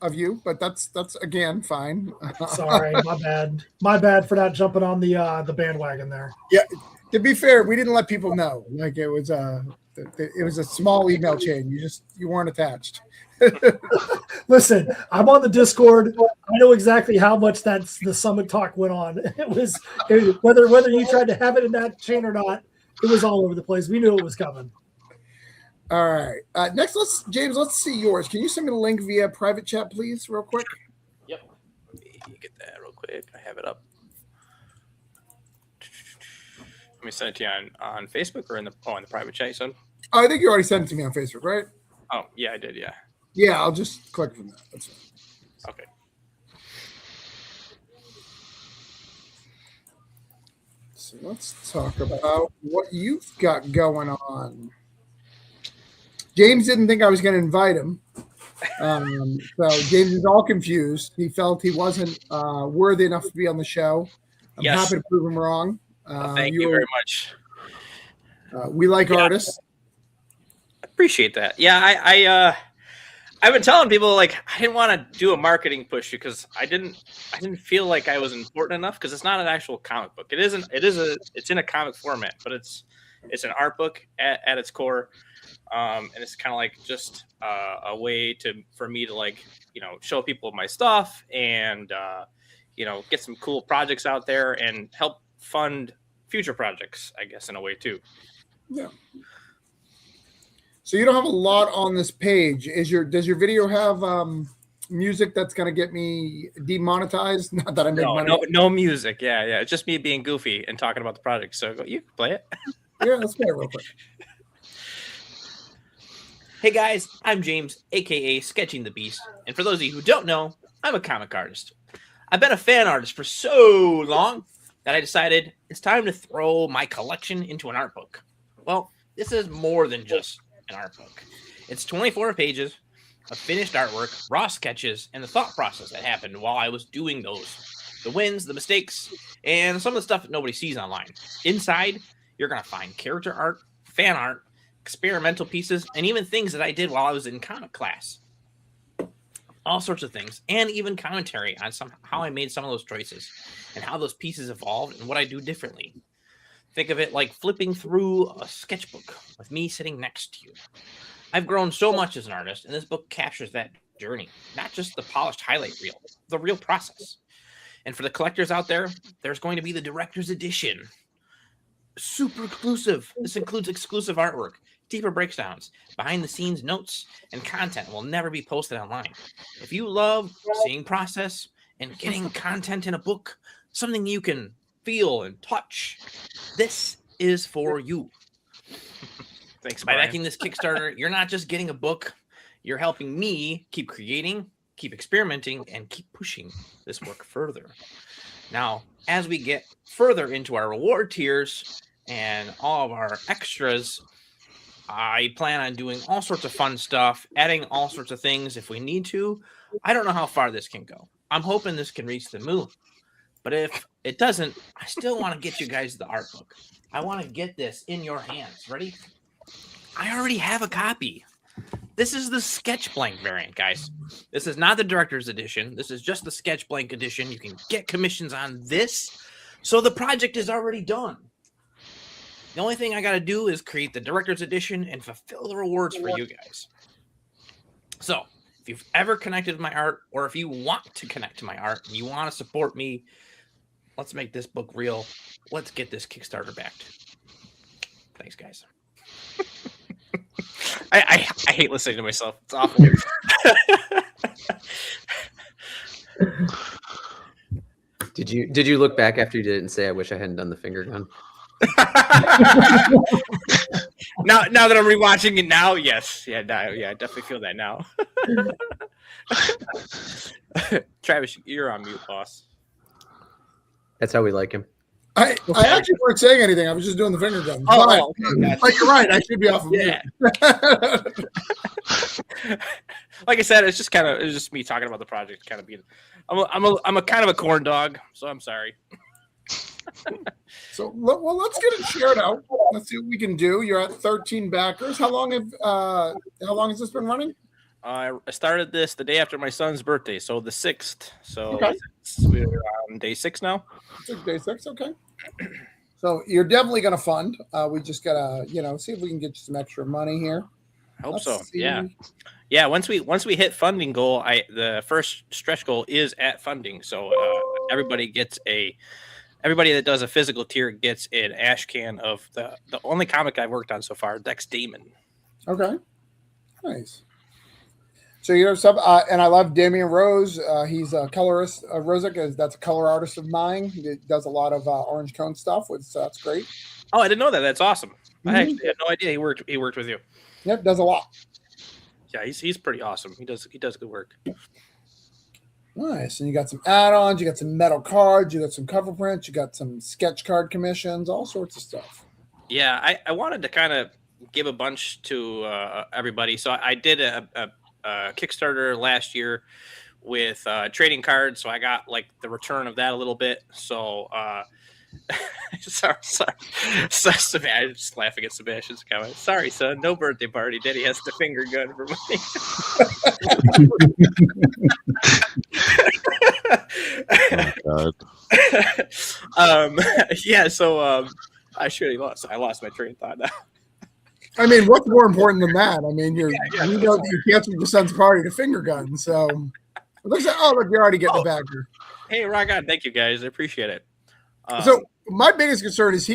Speaker 1: of you, but that's again fine.
Speaker 8: Sorry, my bad for not jumping on the bandwagon there.
Speaker 1: Yeah, to be fair, we didn't let people know. Like it was a small email chain. You weren't attached.
Speaker 8: Listen, I'm on the Discord. I know exactly how much the summit talk went on. Whether you tried to have it in that chain or not, it was all over the place. We knew it was coming.
Speaker 1: All right. Next, James, let's see yours. Can you send me the link via private chat, please, real quick?
Speaker 4: Yep. Let me get that real quick. I have it up. Let me send it to you on Facebook or in the private chat, you said?
Speaker 1: I think you already sent it to me on Facebook, right?
Speaker 4: Oh, yeah, I did, yeah.
Speaker 1: Yeah, I'll just click from that. That's fine.
Speaker 4: Okay.
Speaker 1: So let's talk about what you've got going on. James didn't think I was going to invite him. So James is all confused. He felt he wasn't worthy enough to be on the show. I'm happy to prove him wrong.
Speaker 4: Thank you very much.
Speaker 1: We like artists.
Speaker 4: I appreciate that. Yeah, I've been telling people like I didn't want to do a marketing push because I didn't feel like I was important enough because it's not an actual comic book. It's in a comic format, but it's an art book at its core. And it's kind of like just a way for me to like, show people my stuff and, get some cool projects out there and help fund future projects, I guess, in a way too.
Speaker 1: Yeah. So you don't have a lot on this page. Does your video have music that's going to get me demonetized? Not that I make money.
Speaker 4: No music. Yeah. It's just me being goofy and talking about the project. So you can play it.
Speaker 1: Yeah, let's play it real quick.
Speaker 4: Hey guys, I'm James, aka Sketching the Beast, and for those of you who don't know, I'm a comic artist. I've been a fan artist for so long that I decided it's time to throw my collection into an art book. Well, this is more than just an art book. It's 24 pages of finished artwork, raw sketches, and the thought process that happened while I was doing those. The wins, the mistakes, and some of the stuff that nobody sees online. Inside, you're going to find character art, fan art, experimental pieces, and even things that I did while I was in comic class. All sorts of things, and even commentary on how I made some of those choices and how those pieces evolved and what I do differently. Think of it like flipping through a sketchbook with me sitting next to you. I've grown so much as an artist, and this book captures that journey, not just the polished highlight reel, the real process. And for the collectors out there, there's going to be the director's edition. Super exclusive. This includes exclusive artwork, deeper breakdowns, behind the scenes notes, and content will never be posted online. If you love seeing process and getting content in a book, something you can feel and touch, this is for you.
Speaker 3: Thanks,
Speaker 4: By
Speaker 3: Brian.
Speaker 4: backing this Kickstarter, you're not just getting a book, you're helping me keep creating, keep experimenting, and keep pushing this work further. Now, as we get further into our reward tiers and all of our extras, I plan on doing all sorts of fun stuff, adding all sorts of things if we need to. I don't know how far this can go. I'm hoping this can reach the moon. But if it doesn't, I still want to get you guys the art book. I want to get this in your hands. Ready? I already have a copy. This is the sketch blank variant, guys. This is not the director's edition. This is just the sketch blank edition. You can get commissions on this. So the project is already done. The only thing I got to do is create the director's edition and fulfill the rewards for you guys. So if you've ever connected with my art, or if you want to connect to my art and you want to support me, let's make this book real. Let's get this Kickstarter backed. Thanks, guys. I hate listening to myself. It's awful.
Speaker 7: Did you look back after you did it and say, "I wish I hadn't done the finger gun"?
Speaker 4: now that I'm rewatching it now, yes, I definitely feel that now. Travis, you're on mute, boss.
Speaker 7: That's how we like him.
Speaker 1: I actually weren't saying anything. I was just doing the finger gun.
Speaker 4: Oh, okay, gotcha.
Speaker 1: But you're right. I should be off of
Speaker 4: Yeah. Like I said, it's just me talking about the project. Kind of being, I'm a kind of a corn dog, so I'm sorry.
Speaker 1: So, well, let's get it shared out. Let's see what we can do. You're at 13 backers. How long has this been running?
Speaker 4: I started this the day after my son's birthday, so the 6th. So
Speaker 1: Okay.
Speaker 4: we're on day 6 now.
Speaker 1: Day 6, okay. So you're definitely going to fund. We just gotta, see if we can get you some extra money here.
Speaker 4: I hope
Speaker 1: Let's
Speaker 4: so.
Speaker 1: see.
Speaker 4: Yeah. Once we hit funding goal, the first stretch goal is at funding. So everybody that does a physical tier gets an ash can of the only comic I've worked on so far, Dex Damon.
Speaker 1: Okay. Nice. So you know some, and I love Damian Rose. He's a colorist. Rosick that's a color artist of mine. He does a lot of orange cone stuff, so that's great.
Speaker 4: Oh, I didn't know that. That's awesome.
Speaker 1: Mm-hmm.
Speaker 4: I actually had no idea he worked with you.
Speaker 1: Yep, does a lot.
Speaker 4: Yeah, he's pretty awesome. He does good work.
Speaker 1: Nice. And you got some add-ons, you got some metal cards, you got some cover prints, you got some sketch card commissions, all sorts of stuff.
Speaker 4: Yeah, I wanted to kind of give a bunch to everybody. So I did a Kickstarter last year with trading cards. So I got like the return of that a little bit. So sorry. Sebastian, I'm just laughing at Sebastian's comment. Sorry, son, no birthday party. Daddy has the finger gun for
Speaker 2: Oh, God.
Speaker 4: Yeah, so I lost my train of thought now.
Speaker 1: I mean, what's more important than that? I mean, you know that you canceled your son's party to finger gun. So it looks like, look, you're already getting the bagger.
Speaker 4: Hey, rock on. Thank you, guys. I appreciate it.
Speaker 1: So my biggest concern is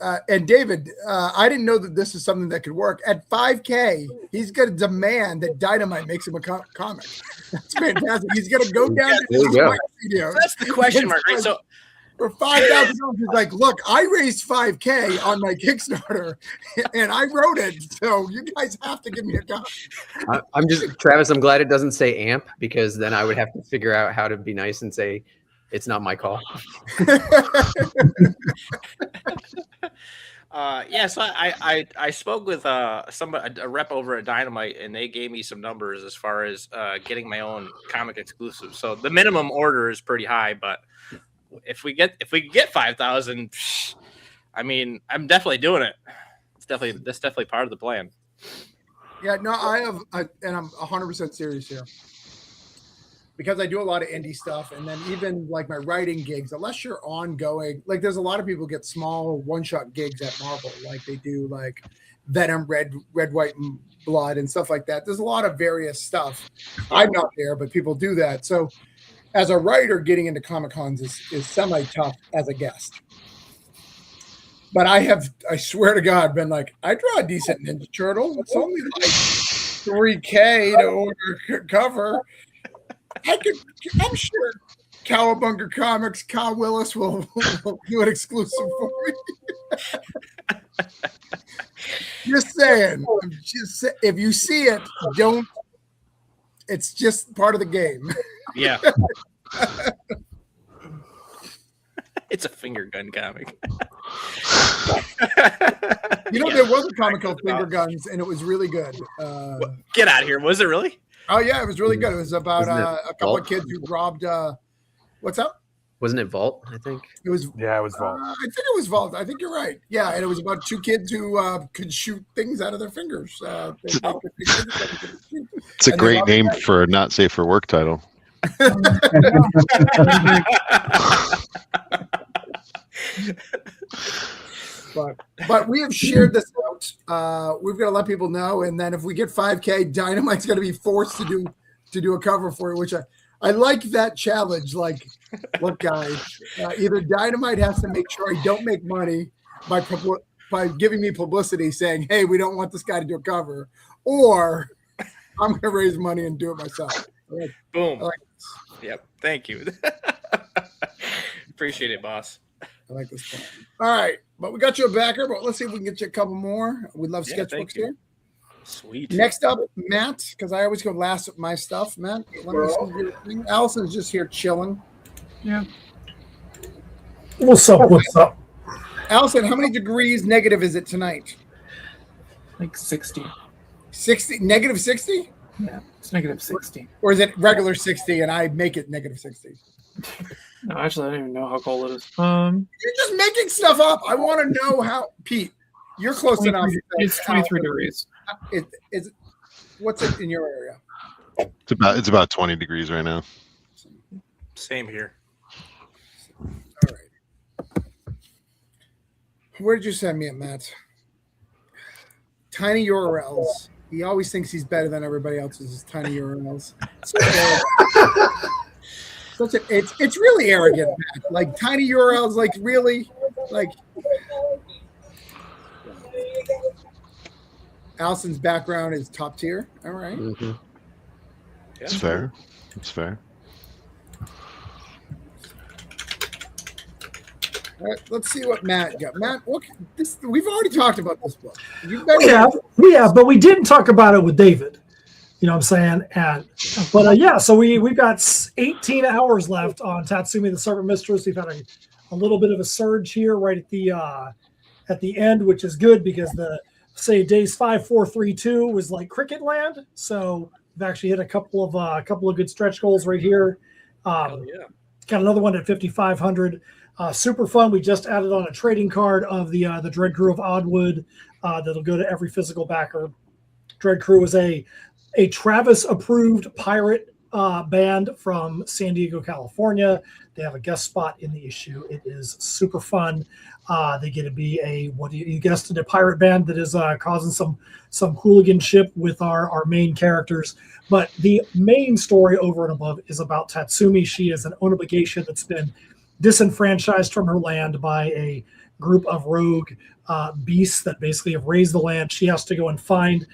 Speaker 1: and David, I didn't know that this is something that could work. At 5K, he's going to demand that Dynamite makes him a comic. That's fantastic. He's going to go down to
Speaker 7: There you go.
Speaker 1: studio.
Speaker 4: That's the question mark, right? So
Speaker 1: for $5,000, he's like, look, I raised 5K on my Kickstarter, and I wrote it, so you guys have to give me a copy.
Speaker 7: I'm just Travis. I'm glad it doesn't say AMP, because then I would have to figure out how to be nice and say it's not my call.
Speaker 4: Yeah, so I spoke with a rep over at Dynamite, and they gave me some numbers as far as getting my own comic exclusive. So the minimum order is pretty high, but if we get 5,000, I mean, I'm definitely doing it. That's definitely part of the plan.
Speaker 1: Yeah, no, and I'm 100% serious here, because I do a lot of indie stuff, and then even like my writing gigs, unless you're ongoing, like there's a lot of people get small one-shot gigs at Marvel, like they do like Venom, Red, White, and Blood and stuff like that. There's a lot of various stuff. I'm not there, but people do that. So as a writer, getting into Comic Cons is semi-tough as a guest. But I swear to God, been like, I draw a decent Ninja Turtle. It's only like $3K to order cover. I'm sure Cowabunga Comics, Kyle Willis will do an exclusive for me. Just saying. If you see it, don't. It's just part of the game.
Speaker 4: Yeah. It's a finger gun comic.
Speaker 1: There was a comic called Finger Guns, and it was really good.
Speaker 4: Get out of here. Was it really?
Speaker 1: Oh, yeah, it was really good. It was about a couple
Speaker 7: Vault?
Speaker 1: of kids who robbed. What's up?
Speaker 7: Wasn't it Vault? I think.
Speaker 1: It was.
Speaker 3: Yeah, it was Vault.
Speaker 1: I think it was Vault. I think you're right. Yeah, and it was about two kids who could shoot things out of their fingers.
Speaker 2: It's a
Speaker 1: And they
Speaker 2: great
Speaker 1: love
Speaker 2: name
Speaker 1: that.
Speaker 2: for a not safe for work title.
Speaker 1: But we have shared this out. We've got to let people know, and then if we get 5K, Dynamite's going to be forced to do a cover for it, which I like that challenge. Like, look, guys, either Dynamite has to make sure I don't make money by giving me publicity saying, hey, we don't want this guy to do a cover, or I'm going to raise money and do it myself.
Speaker 4: Boom.
Speaker 1: I like
Speaker 4: Yep. Thank you. Appreciate it, boss.
Speaker 1: I like this plan. All right, but we got you a backer, but let's see if we can get you a couple more. We love
Speaker 4: Yeah, thank
Speaker 1: sketchbooks
Speaker 4: you.
Speaker 1: here.
Speaker 4: Sweet.
Speaker 1: Next up, Matt, because I always go last with my stuff. Matt, let me see your thing. Allison's just here chilling.
Speaker 6: Yeah.
Speaker 8: What's up? What's up?
Speaker 1: Allison, how many degrees negative is it tonight?
Speaker 6: Like 60.
Speaker 1: 60, negative 60?
Speaker 6: Yeah, it's negative 60.
Speaker 1: Or is it regular 60 and I make it negative 60?
Speaker 6: No, actually, I don't even know how cold it is.
Speaker 1: You're just making stuff up. I want to know how. Pete, you're close enough.
Speaker 6: It's 23 degrees.
Speaker 1: What's it in your area?
Speaker 2: It's about 20 degrees right now.
Speaker 4: Same here.
Speaker 1: All right. Where did you send me it, Matt? Tiny URLs. He always thinks he's better than everybody else's tiny URLs. It's really arrogant, Matt. Like tiny URLs, like really, like. Allison's background is top tier. All right.
Speaker 7: Mm-hmm.
Speaker 2: It's fair. It's fair.
Speaker 1: All right, let's see what Matt got. Matt, we've already talked about this book.
Speaker 8: We have, but we didn't talk about it with David. You know what I'm saying? But so we've got 18 hours left on Tatsumi the Serpent Mistress. We've had a little bit of a surge here right at the end, which is good because days 5, 4, 3, 2 was like cricket land. So we've actually hit a couple of good stretch goals right here. Got another one at 5,500. Super fun. We just added on a trading card of the Dread Crew of Oddwood that'll go to every physical backer. Dread Crew is a Travis approved pirate band from San Diego, California. They have a guest spot in the issue. It is super fun. They get to be you guessed it, a pirate band that is causing some hooliganship with our main characters. But the main story over and above is about Tatsumi. She is an Onabagation that's been disenfranchised from her land by a group of rogue beasts that basically have raised the land. She has to go and find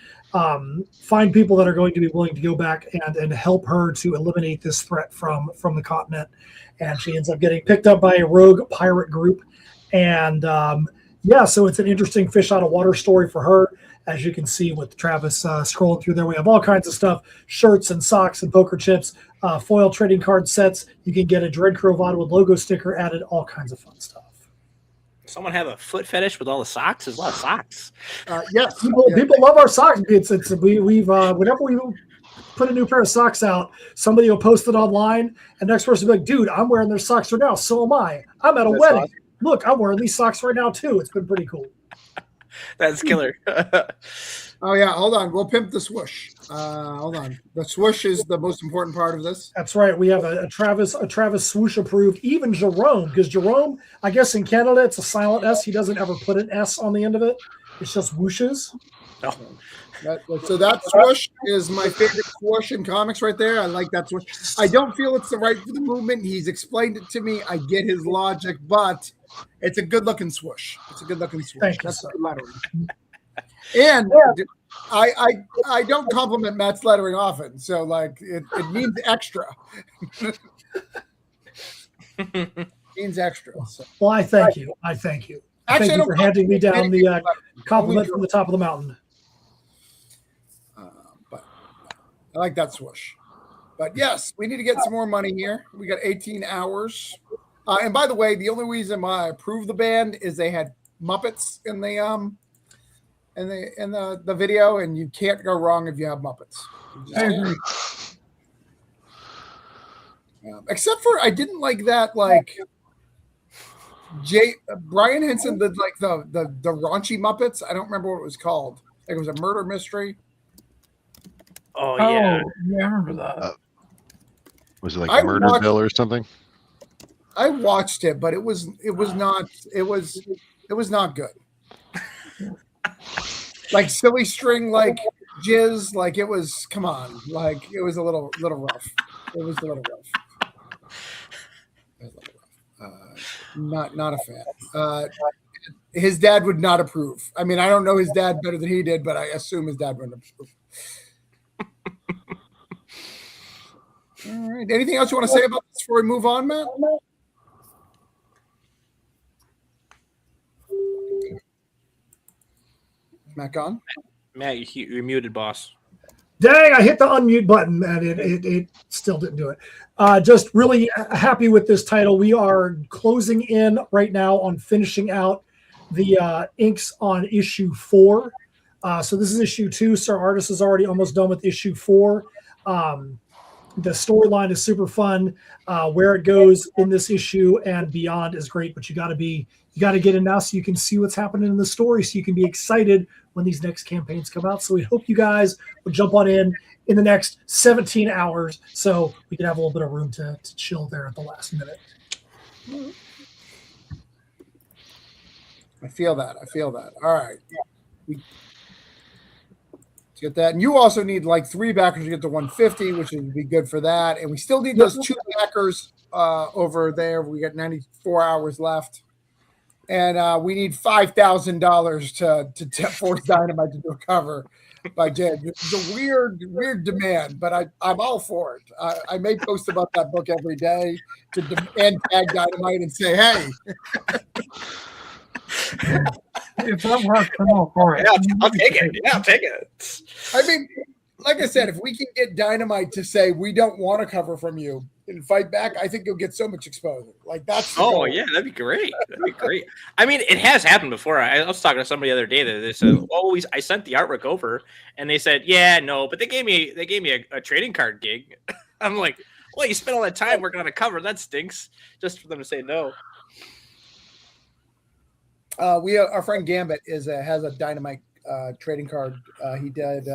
Speaker 8: people that are going to be willing to go back and help her to eliminate this threat from the continent. And she ends up getting picked up by a rogue pirate group. And so it's an interesting fish out of water story for her. As you can see with Travis scrolling through there, we have all kinds of stuff, shirts and socks and poker chips, foil trading card sets. You can get a Dread Crew of Oddwood logo sticker added, all kinds of fun stuff.
Speaker 4: Someone have a foot fetish with all the socks? There's a lot of socks.
Speaker 8: Yes, people love our socks. We've whenever we put a new pair of socks out, somebody will post it online, and next person will be like, "Dude, I'm wearing their socks right now. So am I. I'm at a wedding. Awesome. Look, I'm wearing these socks right now too." It's been pretty cool.
Speaker 4: That's killer.
Speaker 1: Oh yeah, hold on. We'll pimp the swoosh. Hold on. The swoosh is the most important part of this.
Speaker 8: That's right. We have a Travis swoosh approved. Even Jerome, because Jerome, I guess in Canada it's a silent S. He doesn't ever put an S on the end of it. It's just whooshes.
Speaker 4: Oh.
Speaker 1: So that swoosh is my favorite swoosh in comics right there. I like that swoosh. I don't feel it's the right for the movement. He's explained it to me. I get his logic, but it's a good looking swoosh. It's a good looking swoosh. That's good lettering. And I don't compliment Matt's lettering often, so like it means extra. Means extra. So.
Speaker 8: Well, I thank you. Actually, thank you for handing me down the compliment from the top of the mountain.
Speaker 1: But I like that swoosh. But yes, we need to get some more money here. We got 18 hours. And by the way, the only reason why I approved the band is they had Muppets in the video, and you can't go wrong if you have Muppets. Except for I didn't like that, like Brian Henson did like the raunchy Muppets. I don't remember what it was called. Like it was a murder mystery.
Speaker 4: Oh yeah,
Speaker 6: I remember that.
Speaker 2: Was it like a murder bill or something?
Speaker 1: I watched it, but it was not good. Like silly string, like jizz, like it was. Come on, like it was a little rough. It was a little rough. Not a fan. His dad would not approve. I mean, I don't know his dad better than he did, but I assume his dad wouldn't approve. All right. Anything else you want to say about this before we move on, Matt? Matt gone?
Speaker 4: Matt, you're muted, boss.
Speaker 8: Dang, I hit the unmute button and it still didn't do it. Just really happy with this title. We are closing in right now on finishing out the inks on issue 4. So this is issue 2. Sir Artist is already almost done with issue 4. The storyline is super fun. Where it goes in this issue and beyond is great, but you got to get in now so you can see what's happening in the story, so you can be excited when these next campaigns come out. So we hope you guys will jump on in the next 17 hours so we can have a little bit of room to chill there at the last minute.
Speaker 1: I feel that. All right. Let's get that. And you also need like 3 backers to get to 150, which would be good for that. And we still need those 2 backers over there. We got 94 hours left. And we need $5,000 to force Dynamite to do a cover by Jed. It's a weird demand, but I'm all for it. I may post about that book every day to demand tag Dynamite and say, hey.
Speaker 6: If that works, I'm all for it.
Speaker 4: Yeah, I'll take it. Yeah, I'll take it.
Speaker 1: I mean, like I said, if we can get Dynamite to say we don't want to cover from you and fight back, I think you'll get so much exposure. Like that's
Speaker 4: yeah, that'd be great. I mean, it has happened before. I was talking to somebody the other day that they said, I sent the artwork over, and they said, yeah, no, but they gave me a trading card gig. I'm like, well, you spent all that time working on a cover. That stinks. Just for them to say no.
Speaker 1: Our friend Gambit has a Dynamite trading card. He did.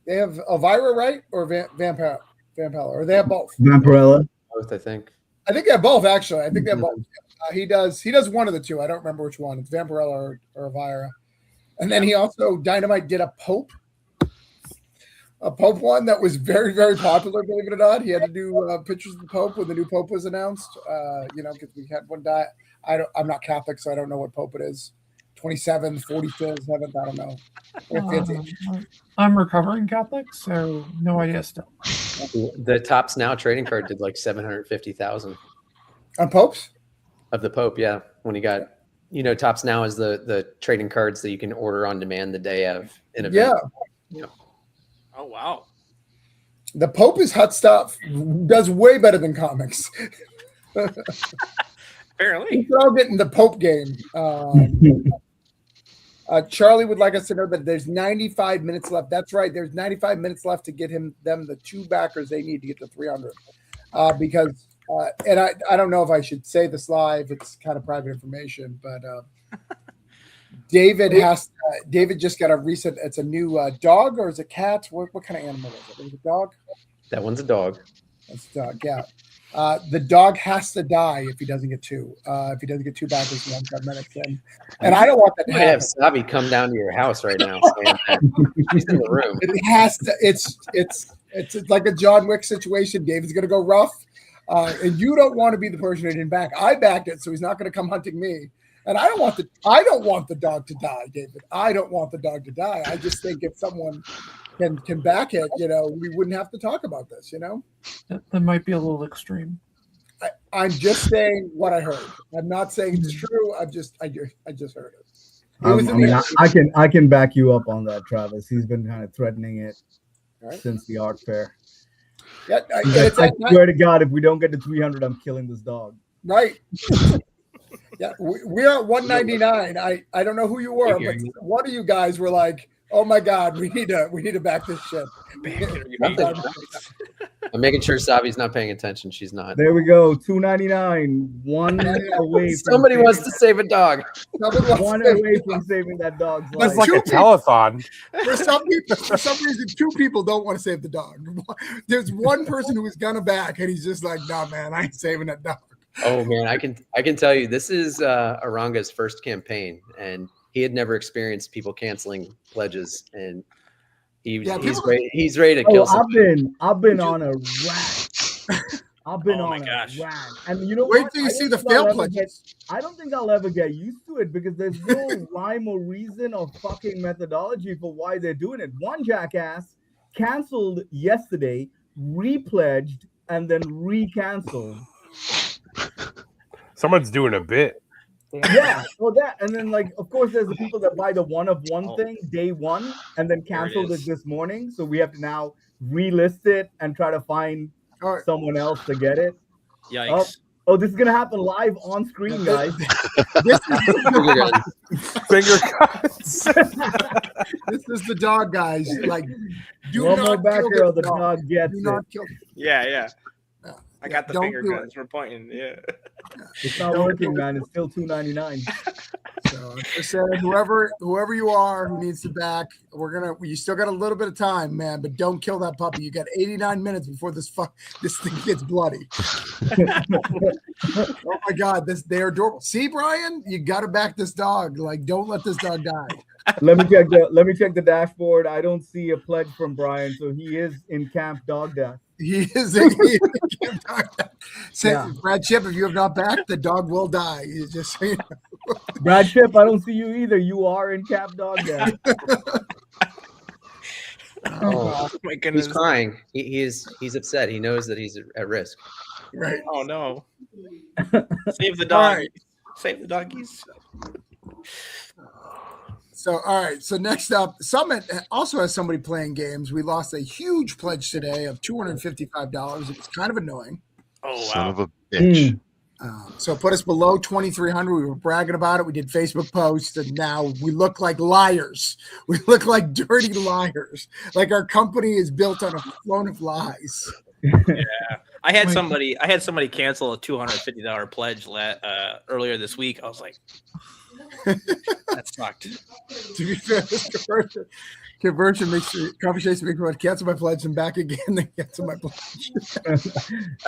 Speaker 1: They have Elvira, right, or Vampella, or they have both.
Speaker 5: Vampirella.
Speaker 7: Both, I think.
Speaker 1: I think they have both. Actually, I think they have both. He does one of the two. I don't remember which one. It's Vampirella or Elvira. And then he also Dynamite did a Pope one that was very, very popular. Believe it or not, he had to do pictures of the Pope when the new Pope was announced. Because we had one die. I'm not Catholic, so I don't know what Pope it is. 27th, 45th, 7th, I don't know.
Speaker 6: I'm recovering Catholic, so no idea still.
Speaker 7: The Topps Now trading card did like 750,000
Speaker 1: on Popes
Speaker 7: of the Pope. Yeah, when he got, Topps Now is the trading cards that you can order on demand the day of an event.
Speaker 1: Yeah.
Speaker 4: Oh wow.
Speaker 1: The Pope is hot stuff. Does way better than comics.
Speaker 4: Apparently,
Speaker 1: we're all getting the Pope game. Charlie would like us to know that there's 95 minutes left. That's right. There's 95 minutes left to get them the 2 backers they need to get to 300. Because I don't know if I should say this live. It's kind of private information, but David just got a recent. It's a new dog, or is it cat? What kind of animal is it? Is it a dog?
Speaker 7: That one's a dog.
Speaker 1: That's a dog. Yeah. The dog has to die if he doesn't get 2. If he doesn't get 2 backers in 1 minutes, and I don't want that to happen.
Speaker 7: I have Savi come down to your house right now. He's in the room.
Speaker 1: It has to. It's like a John Wick situation. David's going to go rough, and you don't want to be the person who didn't back. I backed it, so he's not going to come hunting me. And I don't want the dog to die, David. I don't want the dog to die. I just think if someone can back it, we wouldn't have to talk about this,
Speaker 6: That might be a little extreme.
Speaker 1: I'm just saying what I heard. I'm not saying it's true. I just heard it.
Speaker 5: I can back you up on that, Travis. He's been kind of threatening it since the art fair.
Speaker 1: Yeah,
Speaker 5: I swear to God, if we don't get to 300, I'm killing this dog.
Speaker 1: Right. Yeah, we're at 199. I don't know who you were, but one of you guys were like, "Oh my God, we need to back this shit."
Speaker 7: I'm making sure Savi's not paying attention. She's not.
Speaker 5: There we go. 299. One away.
Speaker 7: Somebody wants to save a dog.
Speaker 5: One away from saving that dog's life.
Speaker 3: It's like a telethon.
Speaker 1: For some reason, 2 people don't want to save the dog. There's one person who is gonna back, and he's just like, "Nah, man, I ain't saving that dog."
Speaker 7: Oh man, I can tell you, this is Aranga's first campaign, and he had never experienced people canceling pledges, and he's ready to kill.
Speaker 5: I've been on a rant. I've been on a rant, and
Speaker 1: wait till you see the failed pledges.
Speaker 5: I don't think I'll ever get used to it because there's no rhyme or reason or fucking methodology for why they're doing it. One jackass canceled yesterday, repledged, and then recanceled.
Speaker 3: Someone's doing a bit.
Speaker 5: Yeah, well, that, and then like, of course, there's the people that buy the one of one thing day one and then
Speaker 4: There it
Speaker 5: canceled it
Speaker 4: is.
Speaker 5: this morning. So we have to now relist it and try to find
Speaker 1: All right.
Speaker 5: someone else to get it.
Speaker 4: Yikes.
Speaker 5: Oh, this is gonna happen live on screen, guys.
Speaker 1: This
Speaker 3: Finger cuts.
Speaker 1: is the dog, guys. Like, do
Speaker 5: One more
Speaker 1: not
Speaker 5: backer
Speaker 1: kill
Speaker 5: of the
Speaker 1: this
Speaker 5: dog gets
Speaker 1: Do
Speaker 5: it.
Speaker 1: not kill.
Speaker 4: Yeah, yeah.
Speaker 1: Yeah,
Speaker 4: I got the
Speaker 1: don't
Speaker 4: finger
Speaker 1: do it.
Speaker 4: guns. We're pointing. Yeah.
Speaker 5: It's not working, man. It's still $2.99.
Speaker 1: So I said, whoever you are who needs to back, you still got a little bit of time, man, but don't kill that puppy. You got 89 minutes before this thing gets bloody. Oh my God, they're adorable. See, Brian, you got to back this dog. Like, don't let this dog die.
Speaker 5: Let me check the dashboard. I don't see a pledge from Brian, so he is in Camp Dog Death.
Speaker 1: He is a dog. Say,
Speaker 5: Yeah.
Speaker 1: Brad Chip, if you have not backed, the dog will die. You just so you know.
Speaker 5: Brad Chip, I don't see you either. You are in Camp Dog Death.
Speaker 7: Oh,
Speaker 4: my goodness.
Speaker 7: he's crying. He's upset. He knows that he's at risk.
Speaker 1: Right.
Speaker 4: Oh no. Save the
Speaker 1: All
Speaker 4: dog.
Speaker 1: right.
Speaker 4: Save the doggies.
Speaker 1: So, all right. So next up, Summit also has somebody playing games. We lost a huge pledge today of $255. It was kind of annoying.
Speaker 4: Oh
Speaker 2: Son
Speaker 4: wow.
Speaker 2: of a bitch.
Speaker 1: So put us below 2,300. We were bragging about it. We did Facebook posts, and now we look like liars. We look like dirty liars. Like our company is built on a loan of lies.
Speaker 4: I had somebody cancel a $250 pledge earlier this week. I was like, that sucked.
Speaker 1: To be fair, this conversion conversation makes me want to cancel my pledge and back again, then cancel my pledge.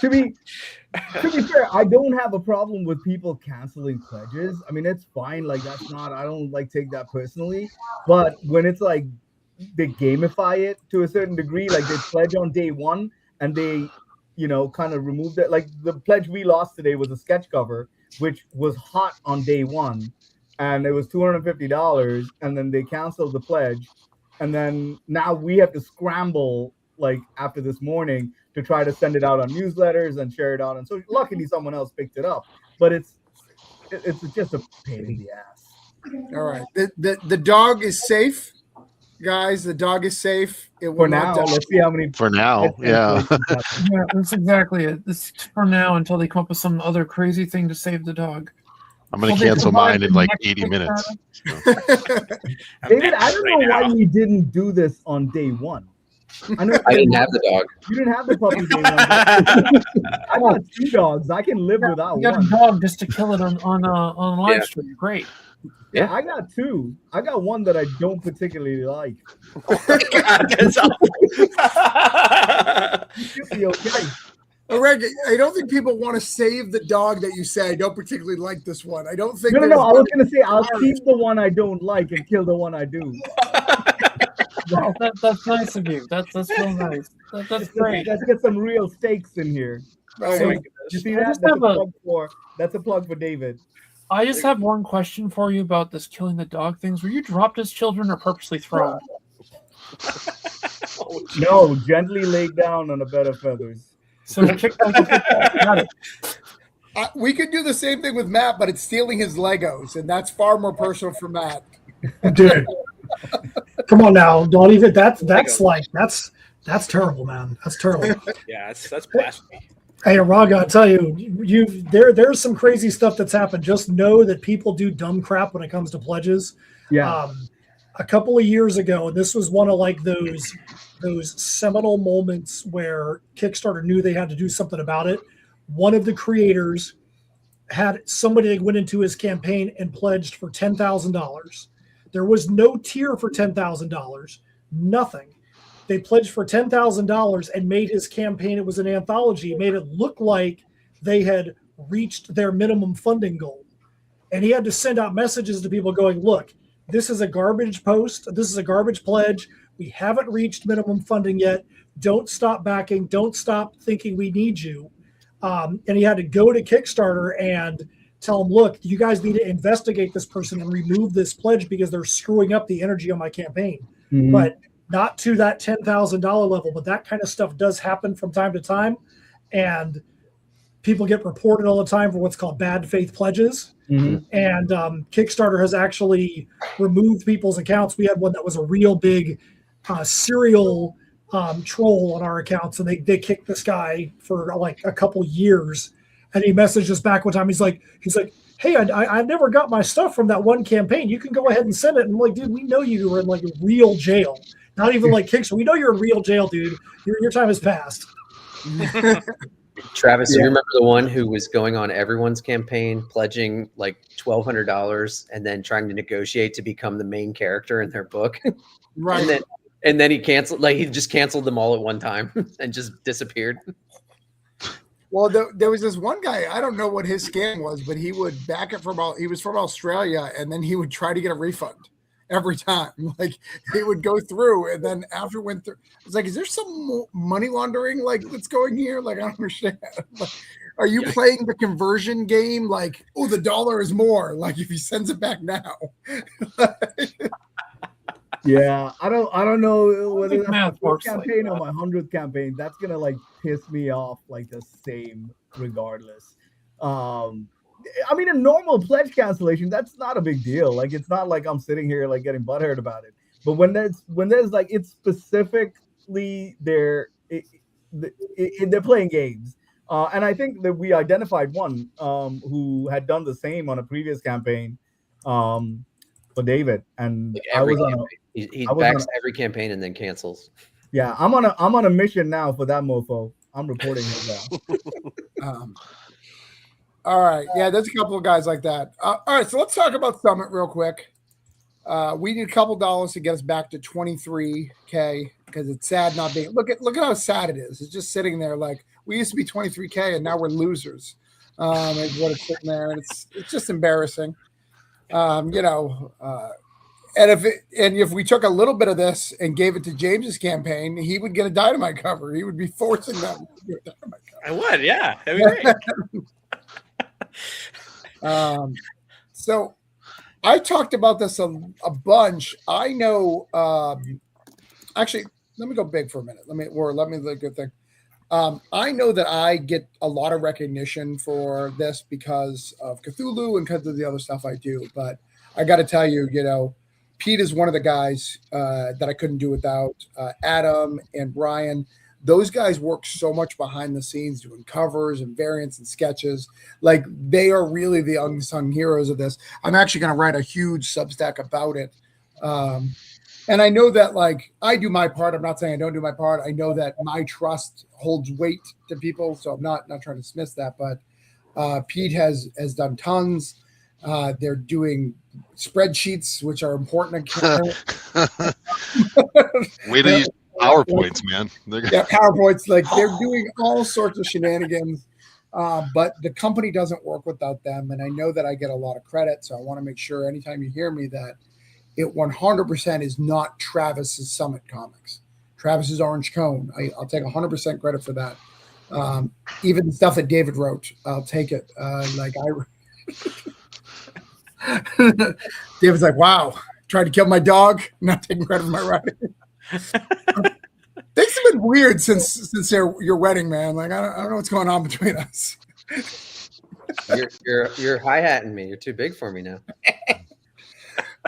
Speaker 5: to be fair, I don't have a problem with people canceling pledges. I mean, it's fine. Like I don't like take that personally. But when it's like they gamify it to a certain degree, like they pledge on day one and they, kind of remove that. Like the pledge we lost today was a sketch cover, which was hot on day one, and it was $250, and then they canceled the pledge. And then now we have to scramble like after this morning to try to send it out on newsletters and share it out. And so luckily someone else picked it up, but it's just a pain in the ass.
Speaker 1: All right. The dog is safe, guys. The dog is safe. It will
Speaker 5: For
Speaker 1: not
Speaker 5: now,
Speaker 1: die.
Speaker 5: let's see how many.
Speaker 2: For now, yeah.
Speaker 6: Yeah, that's exactly it. This is for now until they come up with some other crazy thing to save the dog.
Speaker 2: I'm going
Speaker 6: Well,
Speaker 2: to
Speaker 6: they
Speaker 2: cancel
Speaker 6: provide
Speaker 2: mine in
Speaker 6: the
Speaker 2: like
Speaker 6: next
Speaker 2: 80 minutes.
Speaker 5: David, I don't know why we didn't do this on day one. I know
Speaker 7: I didn't have the dog.
Speaker 5: You didn't have the puppy day one. I got 2 dogs. I can live without
Speaker 6: You got
Speaker 5: one.
Speaker 6: a dog just to kill it on live
Speaker 7: Yeah.
Speaker 6: stream. Great.
Speaker 5: Yeah, I got 2. I got one that I don't particularly like.
Speaker 4: That's
Speaker 5: You should be okay.
Speaker 1: Reg, I don't think people want to save the dog that you say I don't particularly like this one. I don't think.
Speaker 5: No.
Speaker 1: there's-
Speaker 5: I was gonna say I'll keep the one I don't like and kill the one I do.
Speaker 6: That's nice of you. That's real nice. That's great.
Speaker 5: Let's get some real stakes in here.
Speaker 1: Oh
Speaker 5: So,
Speaker 1: my
Speaker 5: you see
Speaker 6: I
Speaker 5: that?
Speaker 6: just
Speaker 5: That's a
Speaker 6: have a-
Speaker 5: plug for. That's a plug for David.
Speaker 6: I just have one question for you about this killing the dog things. Were you dropped as children or purposely thrown?
Speaker 5: No, gently laid down on a bed of feathers.
Speaker 6: So kicked like a football. Got it.
Speaker 1: We could do the same thing with Matt, but it's stealing his Legos, and that's far more personal for Matt.
Speaker 8: Dude. Come on now. Don't even that's terrible, man. That's terrible.
Speaker 4: Yeah, that's blasphemy.
Speaker 8: Hey, Raga, I tell you, there's some crazy stuff that's happened. Just know that people do dumb crap when it comes to pledges.
Speaker 5: Yeah.
Speaker 8: A couple of years ago, and this was one of like those seminal moments where Kickstarter knew they had to do something about it. One of the creators had somebody that went into his campaign and pledged for $10,000. There was no tier for $10,000, nothing. They pledged for $10,000 and made his campaign, it was an anthology, made it look like they had reached their minimum funding goal. And he had to send out messages to people going, look, this is a garbage post. This is a garbage pledge. We haven't reached minimum funding yet. Don't stop backing. Don't stop thinking we need you. And he had to go to Kickstarter and tell them, look, you guys need to investigate this person and remove this pledge because they're screwing up the energy on my campaign.
Speaker 5: Mhm.
Speaker 8: But not to that $10,000 level, but that kind of stuff does happen from time to time. And people get reported all the time for what's called bad faith pledges.
Speaker 5: Mhm.
Speaker 8: And Kickstarter has actually removed people's accounts. We had one that was a real big serial troll on our accounts, and they kicked this guy for like a couple years. And he messaged us back one time. He's like, hey, I never got my stuff from that one campaign. You can go ahead and send it. And I'm like, dude, we know you were in like real jail. Not even like Kickstarter. We know you're in real jail, dude. Your time has passed.
Speaker 7: Travis,
Speaker 5: Yeah.
Speaker 7: you remember the one who was going on everyone's campaign, pledging like $1,200 and then trying to negotiate to become the main character in their book?
Speaker 1: Right.
Speaker 7: And then he canceled, like he just canceled them all at one time and just disappeared.
Speaker 1: Well, there was this one guy. I don't know what his scam was, but he would back it he was from Australia, and then he would try to get a refund every time. Like he would go through, and then after it went through, it's like, is there some money laundering like that's going here? Like I don't understand. Like, are you playing the conversion game? Like, oh, the dollar is more. Like if he sends it back now.
Speaker 5: Yeah, I don't know whether
Speaker 6: think
Speaker 5: that's my
Speaker 6: math
Speaker 5: first
Speaker 6: works like
Speaker 5: campaign or
Speaker 6: that.
Speaker 5: my 100th campaign. That's gonna like piss me off like the same regardless. I mean, a normal pledge cancellation, that's not a big deal. Like it's not like I'm sitting here like getting butthurt about it. But when there's like it's specifically they're playing games. And I think that we identified one who had done the same on a previous campaign for David, and
Speaker 7: Like
Speaker 5: I
Speaker 7: every
Speaker 5: was on a
Speaker 7: campaign. He
Speaker 5: I was
Speaker 7: backs
Speaker 5: on
Speaker 7: every campaign and then cancels.
Speaker 5: yeah, I'm on a mission now for that mofo. I'm reporting him now.
Speaker 1: All right. Yeah, there's a couple of guys like that. All right, so let's talk about Summit real quick. We need a couple dollars to get us back to 23K because it's sad not being. Look at how sad it is. It's just sitting there like we used to be 23K and now we're losers. Is what it's sitting there, and it's just embarrassing. And if we took a little bit of this and gave it to James's campaign, he would get a dynamite cover. He would be forcing them to do a dynamite cover.
Speaker 4: I would, yeah. That'd be great.
Speaker 1: So I talked about this a bunch. I know. Actually, let me go big for a minute. Let me look good thing. I know that I get a lot of recognition for this because of Cthulhu and because of the other stuff I do. But I got to tell you, Pete is one of the guys that I couldn't do without. Adam and Brian. Those guys work so much behind the scenes doing covers and variants and sketches. Like they are really the unsung heroes of this. I'm actually going to write a huge Substack about it. And I know that like I do my part. I'm not saying I don't do my part. I know that my trust holds weight to people. So I'm not trying to dismiss that, but Pete has done tons. They're doing spreadsheets, which are important.
Speaker 2: Way to use PowerPoints, man.
Speaker 1: Yeah, PowerPoints, like they're doing all sorts of shenanigans, but the company doesn't work without them. And I know that I get a lot of credit. So I want to make sure anytime you hear me that it 100% is not Travis's Summit Comics, Travis's Orange Cone. I'll take 100% credit for that. Even the stuff that David wrote, I'll take it. David's like, wow, tried to kill my dog, not taking credit for my writing. Things have been weird since your wedding, man. Like I don't know what's going on between us.
Speaker 7: You're hi-hatting me. You're too big for me now.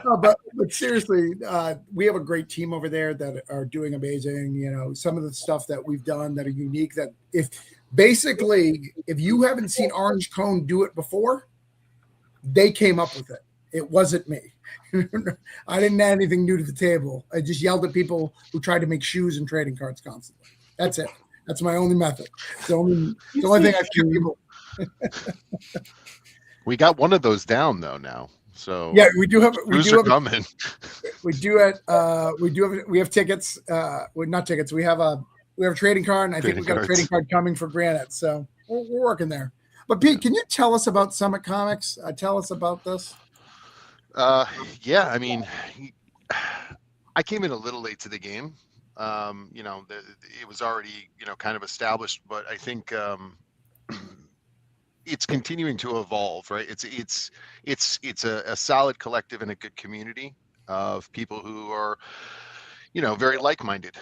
Speaker 1: No, but seriously, we have a great team over there that are doing amazing. Some of the stuff that we've done that are unique. That if you haven't seen Orange Cone do it before, they came up with it. It wasn't me. I didn't add anything new to the table. I just yelled at people who tried to make shoes and trading cards constantly. That's it. That's my only method. The only thing I've given people.
Speaker 2: We got one of those down though now. So
Speaker 1: yeah, we do have.
Speaker 2: We
Speaker 1: have tickets. Not tickets. We have a trading card, and I think we got a trading card coming for Granite. So we're working there. But Pete, can you tell us about Summit Comics? Tell us about this.
Speaker 2: Yeah, I mean, I came in a little late to the game. It was already, kind of established, but I think it's continuing to evolve, right? It's a solid collective and a good community of people who are, very like-minded,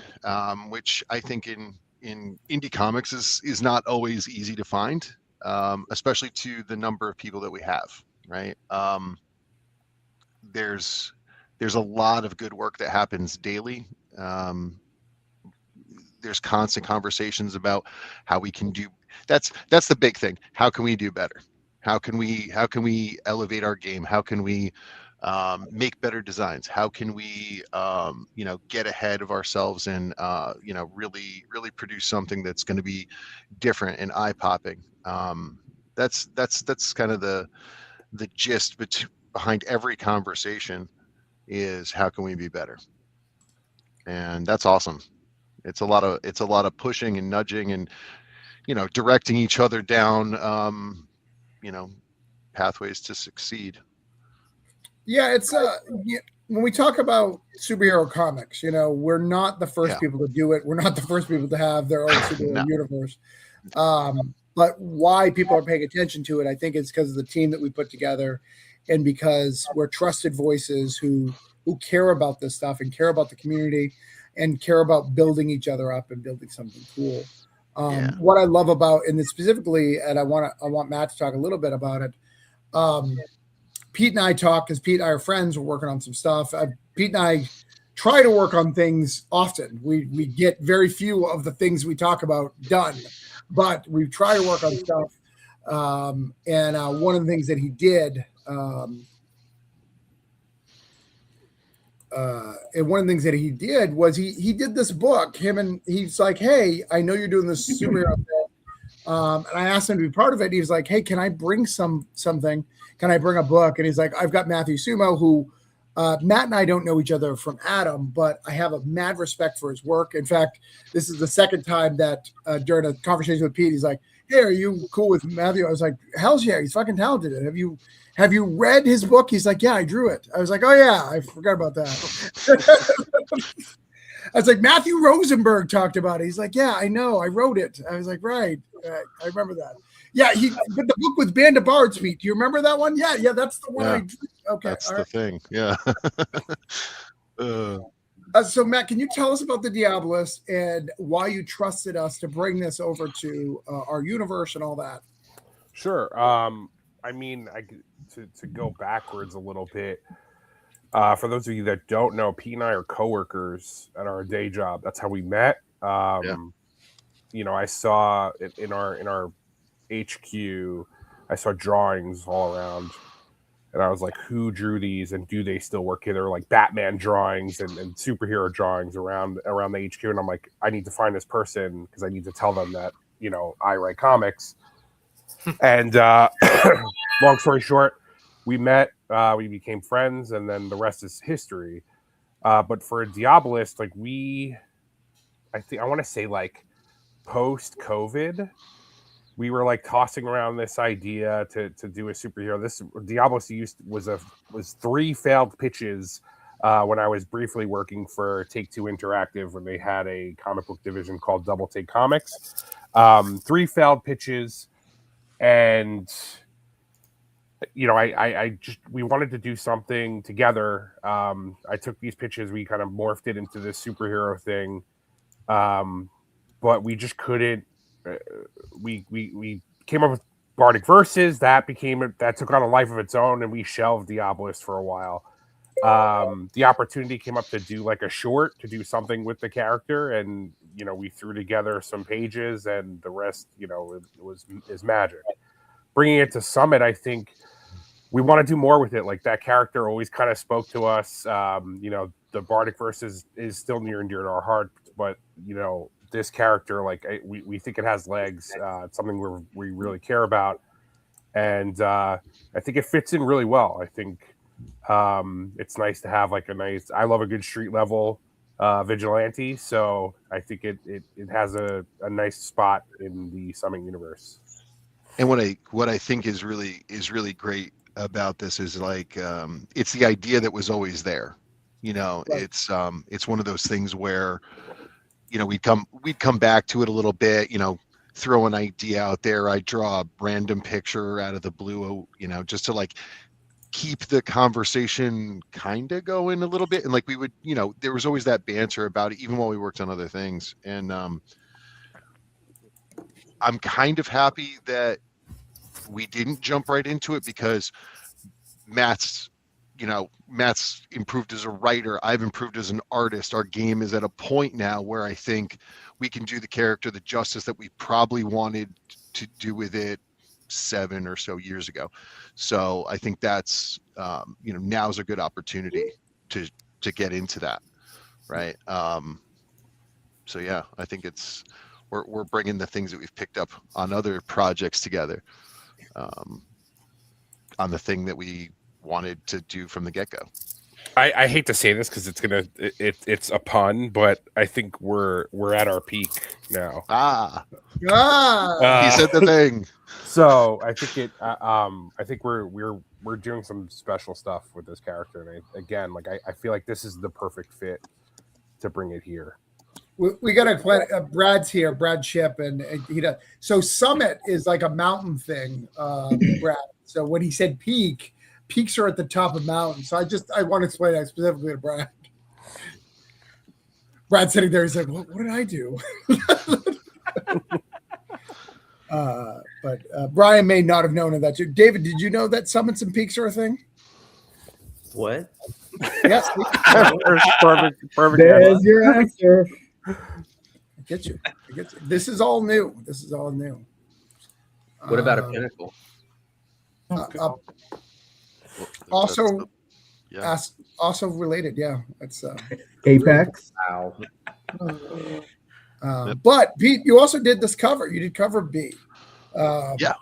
Speaker 2: which I think in indie comics is not always easy to find, especially to the number of people that we have. right? There's a lot of good work that happens daily. There's constant conversations about how we can do. That's the big thing. How can we do better? How can we elevate our game? How can we make better designs? How can we get ahead of ourselves and really produce something that's going to be different and eye popping? That's kind of the gist behind every conversation is how can we be better? And that's awesome. It's a lot of pushing and nudging and directing each other down pathways to succeed.
Speaker 1: Yeah, it's when we talk about superhero comics, we're not the first people to do it. We're not the first people to have their own superhero universe. But why people are paying attention to it, I think it's because of the team that we put together, and because we're trusted voices who care about this stuff and care about the community and care about building each other up and building something cool. What I love about, and specifically, and I want Matt to talk a little bit about it. Pete and I talk, because Pete and I are friends. We're working on some stuff. Pete and I try to work on things often. We get very few of the things we talk about done, but we try to work on stuff. And one of the things that he did, was he did this book. He's like, hey, I know you're doing this superhero thing. And I asked him to be part of it. He was like, hey, can I bring something? Can I bring a book? And he's like, I've got Matthew Sumo, who Matt and I don't know each other from Adam, but I have a mad respect for his work. In fact, this is the second time that during a conversation with Pete, he's like, hey, are you cool with Matthew? I was like, hell's yeah, he's fucking talented. Have you read his book? He's like, yeah, I drew it. I was like, oh yeah, I forgot about that. I was like, Matthew Rosenberg talked about it. He's like, yeah, I know, I wrote it. I was like, right, I remember that. Yeah, he put the book with Band of Bards, Pete. Do you remember that one? Yeah, that's the one.
Speaker 2: Yeah, okay, that's the thing. Yeah.
Speaker 1: So Matt, can you tell us about the Diabolist and why you trusted us to bring this over to our universe and all that?
Speaker 3: Sure. I mean, to go backwards a little bit. For those of you that don't know, Pete and I are coworkers at our day job. That's how we met. I saw it in our HQ. I saw drawings all around, and I was like, "Who drew these? And do they still work here?" They're like Batman drawings and superhero drawings around the HQ. And I'm like, I need to find this person because I need to tell them that I write comics. And long story short, we met. We became friends, and then the rest is history. But for a Diabolist, I want to say post-COVID, we were like tossing around this idea to do a superhero. This Diabolist was 3 failed pitches when I was briefly working for Take-Two Interactive when they had a comic book division called Double Take Comics. 3 failed pitches, and we wanted to do something together. I took these pitches, we kind of morphed it into this superhero thing, but we just couldn't. We came up with Bardic Verses that took on a life of its own, and we shelved Diabolist for a while. The opportunity came up to do like a short, to do something with the character, and we threw together some pages, and the rest is magic. Bringing it to Summit, I think we want to do more with it. Like, that character always kind of spoke to us. The Bardic Verses is still near and dear to our heart, but this character, we think it has legs. It's something we really care about, and I think it fits in really well. I think it's nice to have I love a good street level vigilante, so I think it has a nice spot in the Summit universe.
Speaker 2: And what I think is really great about this is it's the idea that was always there. Right. It's one of those things where we'd come back to it a little bit, throw an idea out there. I draw a random picture out of the blue, just to keep the conversation kind of going a little bit. And we would, there was always that banter about it, even while we worked on other things. And I'm kind of happy that we didn't jump right into it, because Matt's improved as a writer. I've improved as an artist. Our game is at a point now where I think we can do the character the justice that we probably wanted to do with it 7 or so years ago. So I think that's now's a good opportunity to get into that, right? So yeah, I think we're bringing the things that we've picked up on other projects together, on the thing that we wanted to do from the get-go.
Speaker 3: I hate to say this because it's a pun, but I think we're at our peak now.
Speaker 2: He said the thing.
Speaker 3: So I think I think we're doing some special stuff with this character, and I feel like this is the perfect fit to bring it here.
Speaker 1: We got to play. Brad's here, Brad Ship, and he does. So Summit is like a mountain thing, Brad. So when he said peaks are at the top of mountains. So I want to explain that specifically to Brad. Brad's sitting there. He's like, what did I do? But Brian may not have known of that too. David, did you know that summits and peaks are a thing?
Speaker 7: What?
Speaker 1: Yes.
Speaker 3: Perfect.
Speaker 5: There's your answer.
Speaker 1: I get you. This is all new.
Speaker 7: What about a pinnacle?
Speaker 1: Also,
Speaker 2: Yeah.
Speaker 1: also related. Yeah, that's
Speaker 5: Apex.
Speaker 7: Wow.
Speaker 1: But Pete, you also did this cover. You did cover B.
Speaker 2: Yeah.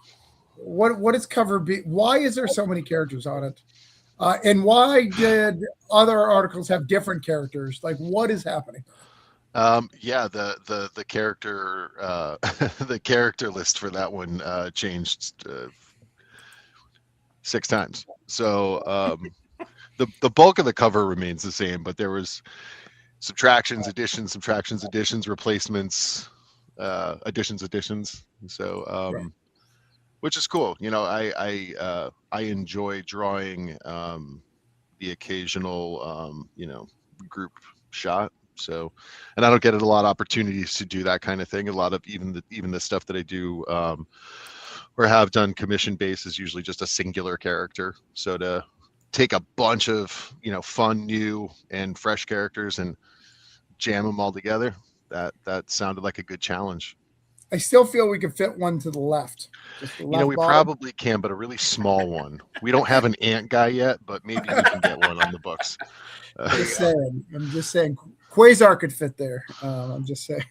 Speaker 1: What is cover B? Why is there so many characters on it? And why did other articles have different characters? Like, what is happening?
Speaker 2: Yeah, the character the character list for that one changed 6 times. So the bulk of the cover remains the same, but there was subtractions, additions, replacements, additions. So
Speaker 1: Right.
Speaker 2: which is cool. I enjoy drawing the occasional group shot. So, and I don't get a lot of opportunities to do that kind of thing. A lot of even the stuff that I do or have done commission based is usually just a singular character. So to take a bunch of fun, new and fresh characters and jam them all together, that sounded like a good challenge.
Speaker 1: I still feel we could fit one to the left. Just the left
Speaker 2: We
Speaker 1: bottom.
Speaker 2: probably can, but a really small one. We don't have an ant guy yet, but maybe we can get one on the books.
Speaker 1: I'm just saying. Quasar could fit there. I'm just saying.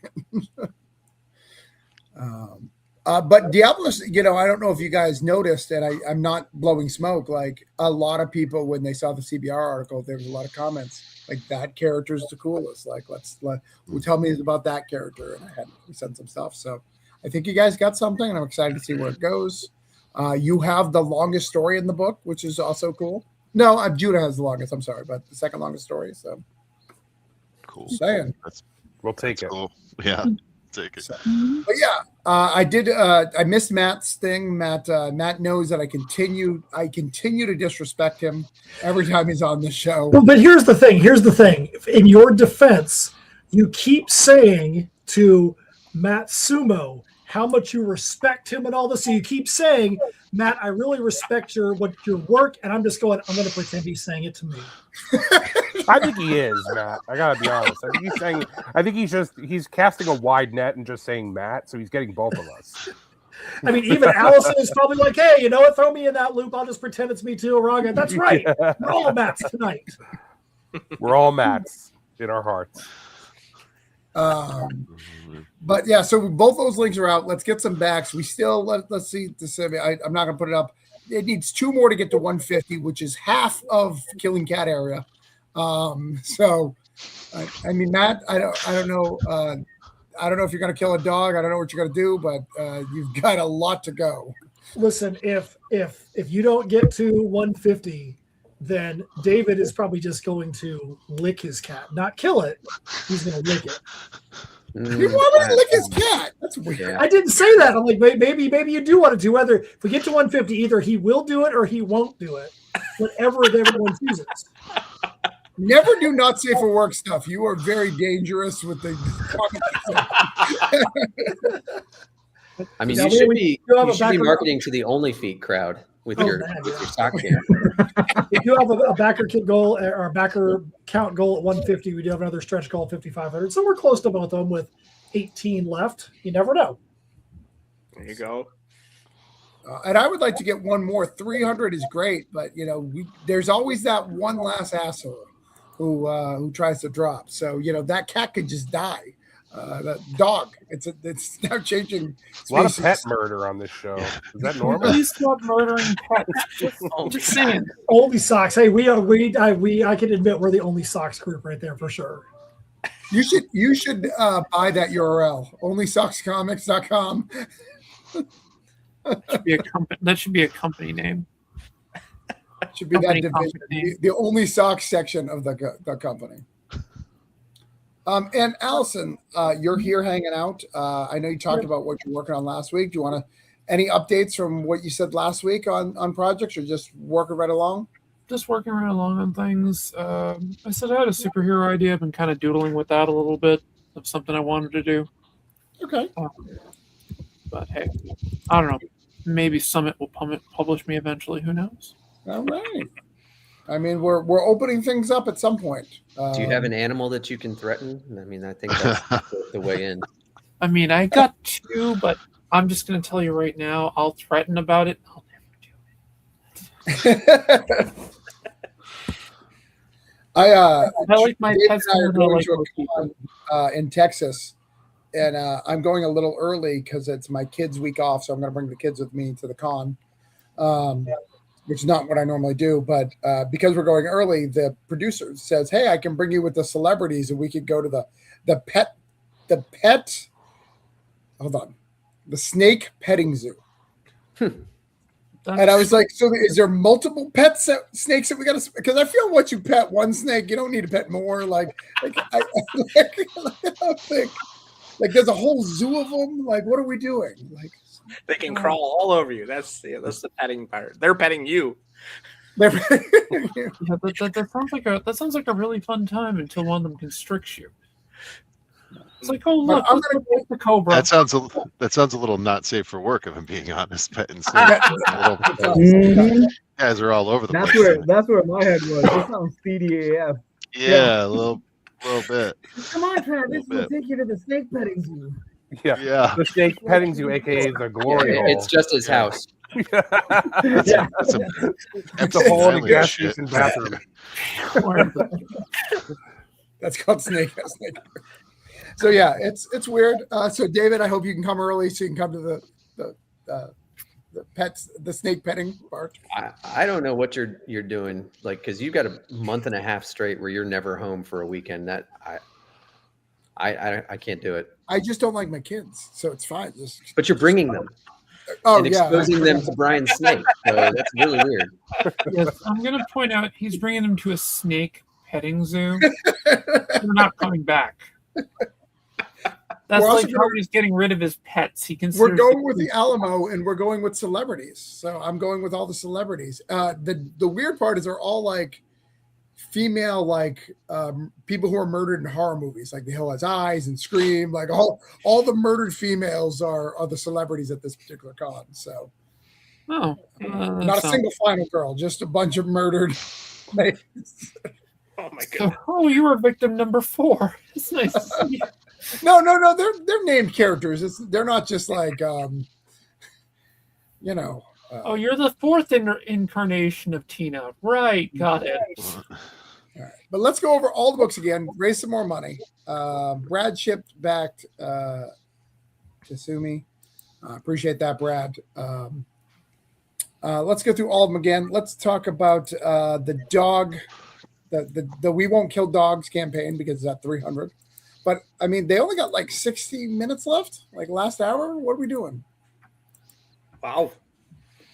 Speaker 1: But Diablos, I don't know if you guys noticed, and I'm not blowing smoke. Like a lot of people, when they saw the CBR article, there was a lot of comments like that character is the coolest. Like, tell me about that character, and I had to send some stuff. So I think you guys got something, and I'm excited to see where it goes. You have the longest story in the book, which is also cool. No, Judah has the longest. I'm sorry, but the second longest story. So
Speaker 2: Cool.
Speaker 1: saying.
Speaker 3: We'll take it.
Speaker 2: Cool. Yeah, take it.
Speaker 1: So, but yeah, I did. I missed Matt's thing. Matt knows that I continue to disrespect him every time he's on the show.
Speaker 8: But here's the thing. In your defense, you keep saying to Matt Sumo how much you respect him and all this. So you keep saying, Matt, I really respect your work, and I'm just going to pretend he's saying it to me.
Speaker 3: I think he is, Matt. I gotta be honest. I think he's casting a wide net and just saying Matt, so he's getting both of us.
Speaker 8: I mean, even Allison is probably like, hey, you know what? Throw me in that loop. I'll just pretend it's me too, Araga. That's right. We're all Matts tonight.
Speaker 3: We're all Matts in our hearts.
Speaker 1: But yeah, so both those links are out. Let's get some backs. We still let's see. I'm not gonna put it up. It needs 2 more to get to 150, which is half of Killing Cat area. So I mean, Matt, I don't know. I don't know if you're gonna kill a dog. I don't know what you're gonna do, but you've got a lot to go.
Speaker 8: Listen, if you don't get to 150, then David is probably just going to lick his cat, not kill it. He's going to lick it.
Speaker 1: You want me to lick his cat? That's weird.
Speaker 7: Yeah.
Speaker 8: I didn't say that. I'm like, maybe you do want to do. Whether if we get to 150, either he will do it or he won't do it. Whatever everyone chooses.
Speaker 1: Never do not safe for work stuff. You are very dangerous with the.
Speaker 7: I mean,
Speaker 8: Yeah,
Speaker 7: you
Speaker 8: we-
Speaker 7: should
Speaker 8: we
Speaker 7: be
Speaker 8: do have
Speaker 7: you
Speaker 8: a
Speaker 7: should be
Speaker 8: backer-
Speaker 7: marketing to the Only Feet crowd with
Speaker 8: Oh,
Speaker 7: your
Speaker 8: man,
Speaker 7: with
Speaker 8: yeah.
Speaker 7: your sock game.
Speaker 8: We do have a backer kit goal or a backer count goal at 150. We do have another stretch goal at 5,500. So we're close to both of them with 18 left. You never know.
Speaker 4: There you go.
Speaker 1: And I would like to get one more. 300 is great, but you know, there's always that one last asshole who tries to drop. So you know that cat could just die. That dog. It's now changing.
Speaker 3: A lot of
Speaker 1: species.
Speaker 3: pet murder on this show. Is that normal?
Speaker 6: Please stop murdering pets.
Speaker 4: Oh,
Speaker 6: Just saying.
Speaker 8: Only socks. Hey, I can admit we're the only socks group right there for sure.
Speaker 1: You should buy that URL. Onlysockscomics.com.
Speaker 6: That should be a company name.
Speaker 1: Should be that
Speaker 6: Company
Speaker 1: division,
Speaker 6: company.
Speaker 1: the only socks section of the company. And Allison, you're here hanging out. I know you talked about what you're working on last week. Do you want any updates from what you said last week on projects, or just working right along?
Speaker 6: Just working right along on things. I said I had a superhero idea. I've been kind of doodling with that a little bit of something I wanted to do.
Speaker 1: Okay.
Speaker 6: But hey, I don't know. Maybe Summit will publish me eventually. Who knows?
Speaker 1: All right. I mean, we're opening things up at some point.
Speaker 7: Do you have an animal that you can threaten? I mean, I think that's the way in.
Speaker 6: I mean, I got two, but I'm just going to tell you right now. I'll threaten about it. I'll never do it. I like my
Speaker 1: Dave
Speaker 6: pets
Speaker 1: and I are
Speaker 6: more than I
Speaker 1: going
Speaker 6: like
Speaker 1: to a
Speaker 6: most people.
Speaker 1: con, in Texas, and I'm going a little early because it's my kids' week off, so I'm going to bring the kids with me to the con, which is not what I normally do. But because we're going early, the producer says, "Hey, I can bring you with the celebrities, and we could go to the pet. Hold on, the snake petting zoo." And I was like, so is there multiple snakes that we got to, because I feel once you pet one snake, you don't need to pet more. I don't think, there's a whole zoo of them. Like, what are we doing? Like,
Speaker 4: They can crawl all over you. That's the petting part. They're petting you.
Speaker 6: Yeah, that sounds like a really fun time until one of them constricts you. It's like, oh look,
Speaker 1: I'm
Speaker 6: let's go take the cobra.
Speaker 2: That sounds a little not safe for work, if I'm being honest. Pet and snake.
Speaker 5: Mhm.
Speaker 2: Guys are all over the
Speaker 5: That's
Speaker 2: place.
Speaker 5: where my head was. This sounds speedy AF.
Speaker 2: Yeah, a little bit.
Speaker 5: Come on, Travis,
Speaker 2: we'll
Speaker 5: take you to the snake petting zoo.
Speaker 3: Yeah.
Speaker 2: Yeah.
Speaker 3: The snake petting zoo, aka the glory hole.
Speaker 7: It's just his house.
Speaker 2: It's a
Speaker 3: It's a hole in the
Speaker 2: island
Speaker 3: gas
Speaker 2: shit.
Speaker 3: station bathroom.
Speaker 1: that's called snake. So yeah, it's weird. So David, I hope you can come early so you can come to the pets, the snake petting part.
Speaker 7: I don't know what you're doing, like, because you got a month and a half straight where you're never home for a weekend. That I can't do it.
Speaker 1: I just don't like my kids, so it's fine.
Speaker 7: But you're bringing them
Speaker 1: Oh
Speaker 7: and
Speaker 1: yeah,
Speaker 7: exposing them to Brian Snake. So that's really weird.
Speaker 6: Yes, I'm going to point out he's bringing them to a snake petting zoo. They're not coming back. That's
Speaker 1: We're also
Speaker 6: like how he's getting rid of his pets. He considers
Speaker 1: we're going with the Alamo, and we're going with celebrities. So I'm going with all the celebrities. The weird part is they're all like female, like people who are murdered in horror movies, like The Hill Has Eyes and Scream. Like all the murdered females are the celebrities at this particular con. So
Speaker 6: not
Speaker 1: not a single final girl, just a bunch of murdered.
Speaker 4: Oh my
Speaker 6: So,
Speaker 4: god.
Speaker 6: you were victim number 4. It's nice to see.
Speaker 1: No, they're named characters. They're not just like you know.
Speaker 6: Oh, you're the 4th incarnation of Tina. Right, got it.
Speaker 1: All right. But let's go over all the books again, raise some more money. Brad shipped back Tasumi. Appreciate that, Brad. Let's go through all of them again. Let's talk about the dog, the We Won't Kill Dogs campaign, because it's at 300. But I mean, they only got like 60 minutes left, like last hour. What are we doing?
Speaker 4: Wow.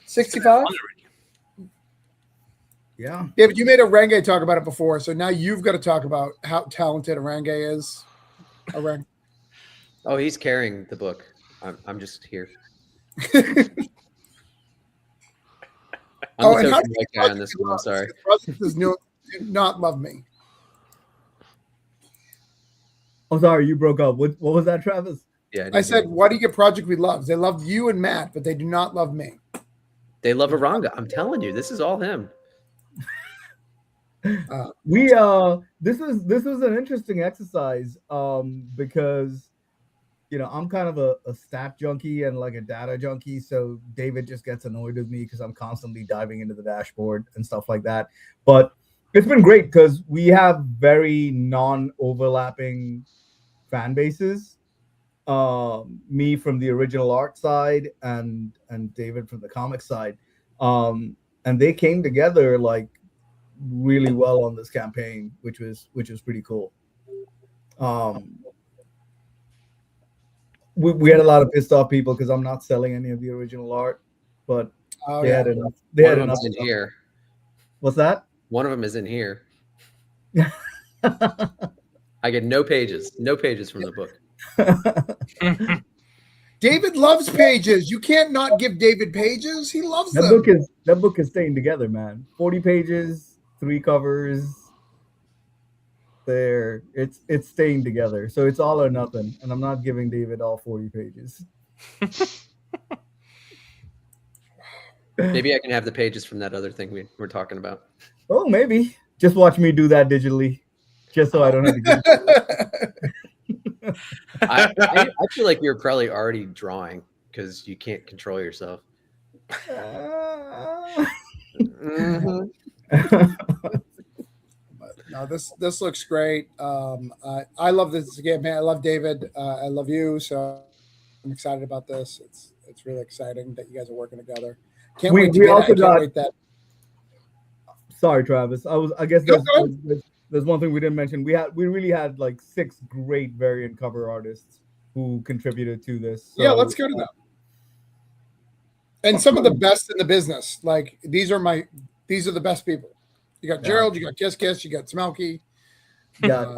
Speaker 1: 65?
Speaker 5: Yeah.
Speaker 1: David, you made Arenge talk about it before, so now you've got to talk about how talented Arenge is. Arenge.
Speaker 7: Oh, he's carrying the book. I'm just here. I'm
Speaker 1: Oh,
Speaker 7: the
Speaker 1: and how
Speaker 7: token white guy on this one. I'm sorry.
Speaker 1: Brothers do not love me.
Speaker 5: Oh, sorry, you broke up. What was that, Travis?
Speaker 7: Yeah,
Speaker 1: I said, why do you get Project We Love? They love you and Matt, but they do not love me.
Speaker 7: they love Aranga. I'm telling you, this is all him.
Speaker 5: This was an interesting exercise because I'm kind of a stat junkie and like a data junkie, so David just gets annoyed with me because I'm constantly diving into the dashboard and stuff like that. But it's been great because we have very non-overlapping fan bases. Me from the original art side and David from the comic side, and they came together like really well on this campaign, which was pretty cool. We had a lot of pissed off people because I'm not selling any of the original art, but they had enough. They
Speaker 7: One
Speaker 5: had
Speaker 7: of
Speaker 5: enough
Speaker 7: them's in here.
Speaker 5: What's that?
Speaker 7: One of them is in here. I get no pages from the book.
Speaker 1: David loves pages. You can't not give David pages. He loves
Speaker 5: That
Speaker 1: them.
Speaker 5: book is staying together, man. 40 pages, 3 covers. There, it's staying together. So it's all or nothing, and I'm not giving David all 40 pages.
Speaker 7: Maybe I can have the pages from that other thing we're talking about.
Speaker 5: Oh, maybe. Just watch me do that digitally, just so I don't have to give it.
Speaker 7: I feel like you're probably already drawing because you can't control yourself.
Speaker 1: But no, this looks great. I love this game, man. I love David. I love you. So I'm excited about this. It's really exciting that you guys are working together. Can't wait to get it. I can't wait that.
Speaker 5: Sorry, Travis. I guess there's one thing we didn't mention. We really had like 6 great variant cover artists who contributed to this. So,
Speaker 1: yeah, let's go to them. And some of the best in the business. Like these are the best people. You got Gerald, you got Kiss, you got Smelky.
Speaker 5: Yeah.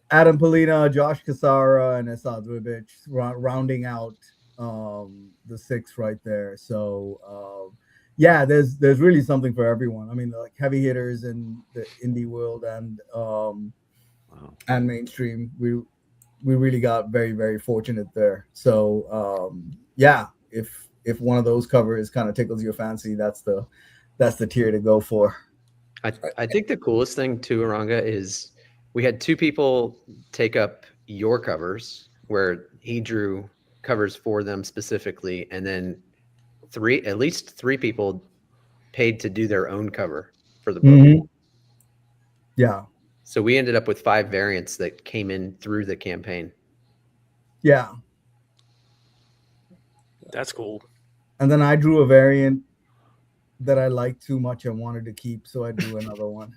Speaker 5: Adam Polina, Josh Cassara, and Esad Zwibic rounding out the 6 right there. So yeah, there's really something for everyone. I mean, like heavy hitters in the indie world and mainstream. We really got very, very fortunate there. So yeah, if one of those covers kind of tickles your fancy, that's the tier to go for.
Speaker 7: I think the coolest thing too, Aranga, is we had 2 people take up your covers where he drew covers for them specifically, and then at least three people paid to do their own cover for the book.
Speaker 5: Mm-hmm. Yeah.
Speaker 7: So we ended up with 5 variants that came in through the campaign.
Speaker 5: Yeah.
Speaker 4: That's cool.
Speaker 5: And then I drew a variant that I liked too much and wanted to keep, so I drew another one.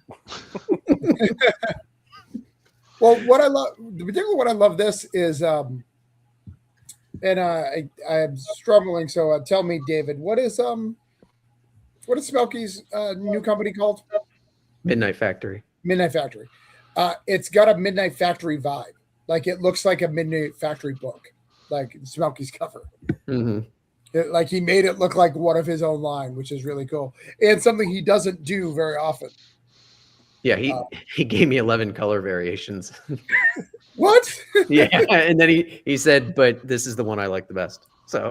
Speaker 1: Well, particularly what I love this is, and I'm struggling. So tell me, David, what is Smelky's new company called?
Speaker 7: Midnight Factory.
Speaker 1: Midnight Factory. It's got a Midnight Factory vibe. Like it looks like a Midnight Factory book, like Smelky's cover.
Speaker 7: Mm-hmm.
Speaker 1: Like he made it look like one of his own line, which is really cool, and something he doesn't do very often.
Speaker 7: Yeah, he gave me 11 color variations.
Speaker 1: What?
Speaker 7: Yeah, and then he said, but this is the one I like the best. So,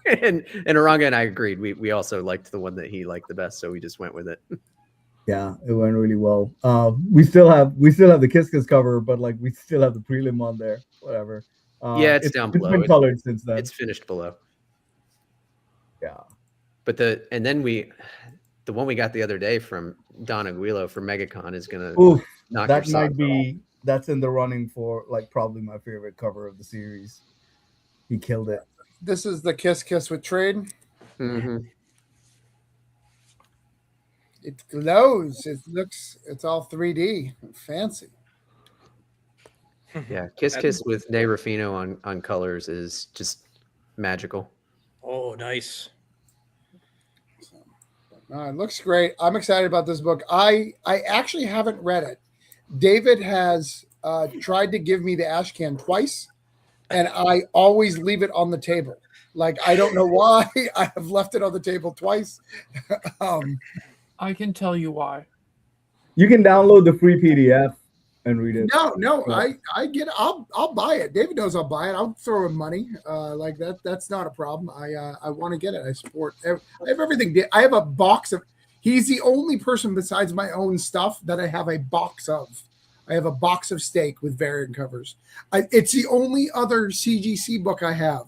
Speaker 7: and Aranga and I agreed. We also liked the one that he liked the best, so we just went with it.
Speaker 5: Yeah, it went really well. We still have the Kiss cover, but like we still have the prelim on there. Whatever.
Speaker 7: Yeah, it's down below.
Speaker 5: It's been colored since then.
Speaker 7: It's finished below.
Speaker 5: Yeah.
Speaker 7: But the one we got the other day from Don Aguilo for MegaCon is gonna knock
Speaker 5: that
Speaker 7: your
Speaker 5: might
Speaker 7: socks
Speaker 5: be
Speaker 7: off.
Speaker 5: That's in the running for like probably my favorite cover of the series. He killed it.
Speaker 1: This is the Kiss with Trade.
Speaker 7: Mm-hmm.
Speaker 1: It glows. It's all 3D. Fancy.
Speaker 7: Yeah, Kiss with Ney Ruffino on colors is just magical.
Speaker 4: Oh, nice.
Speaker 1: It looks great. I'm excited about this book. I actually haven't read it. David has tried to give me the Ashcan twice, and I always leave it on the table. Like, I don't know why. I have left it on the table twice.
Speaker 6: I can tell you why.
Speaker 5: You can download the free PDF and read it.
Speaker 1: No,
Speaker 5: Yeah.
Speaker 1: I get. I'll buy it. David knows I'll buy it. I'll throw him money. Like that. That's not a problem. I want to get it. I support. I have everything. I have a box of. He's the only person besides my own stuff that I have a box of. I have a box of steak with variant covers. It's the only other CGC book I have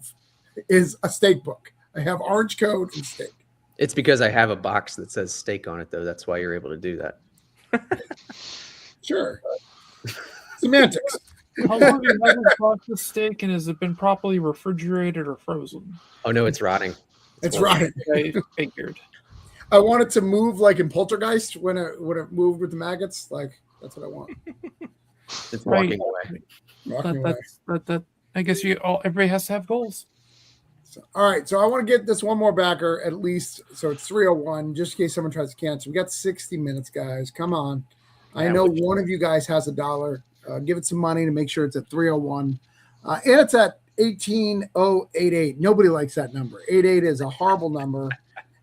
Speaker 1: is a steak book. I have Orange Code and steak.
Speaker 7: It's because I have a box that says steak on it, though. That's why you're able to do that.
Speaker 1: Sure. Semantics.
Speaker 6: How long have you had this box of steak, and has it been properly refrigerated or frozen?
Speaker 7: Oh no, it's rotting.
Speaker 1: It's right.
Speaker 6: I figured.
Speaker 1: I want it to move like in Poltergeist when it moved with the maggots. Like that's what I want.
Speaker 7: It's
Speaker 6: Right.
Speaker 7: walking away.
Speaker 1: Walking away.
Speaker 6: That I guess everybody has to have goals.
Speaker 1: So, all right, so I want to get this one more backer at least. So it's 3:01, just in case someone tries to cancel. We got 60 minutes, guys. Come on. I know one of you guys has $1. Give it some money to make sure it's at 3:01. And it's at 18088. Nobody likes that number. 88 is a horrible number.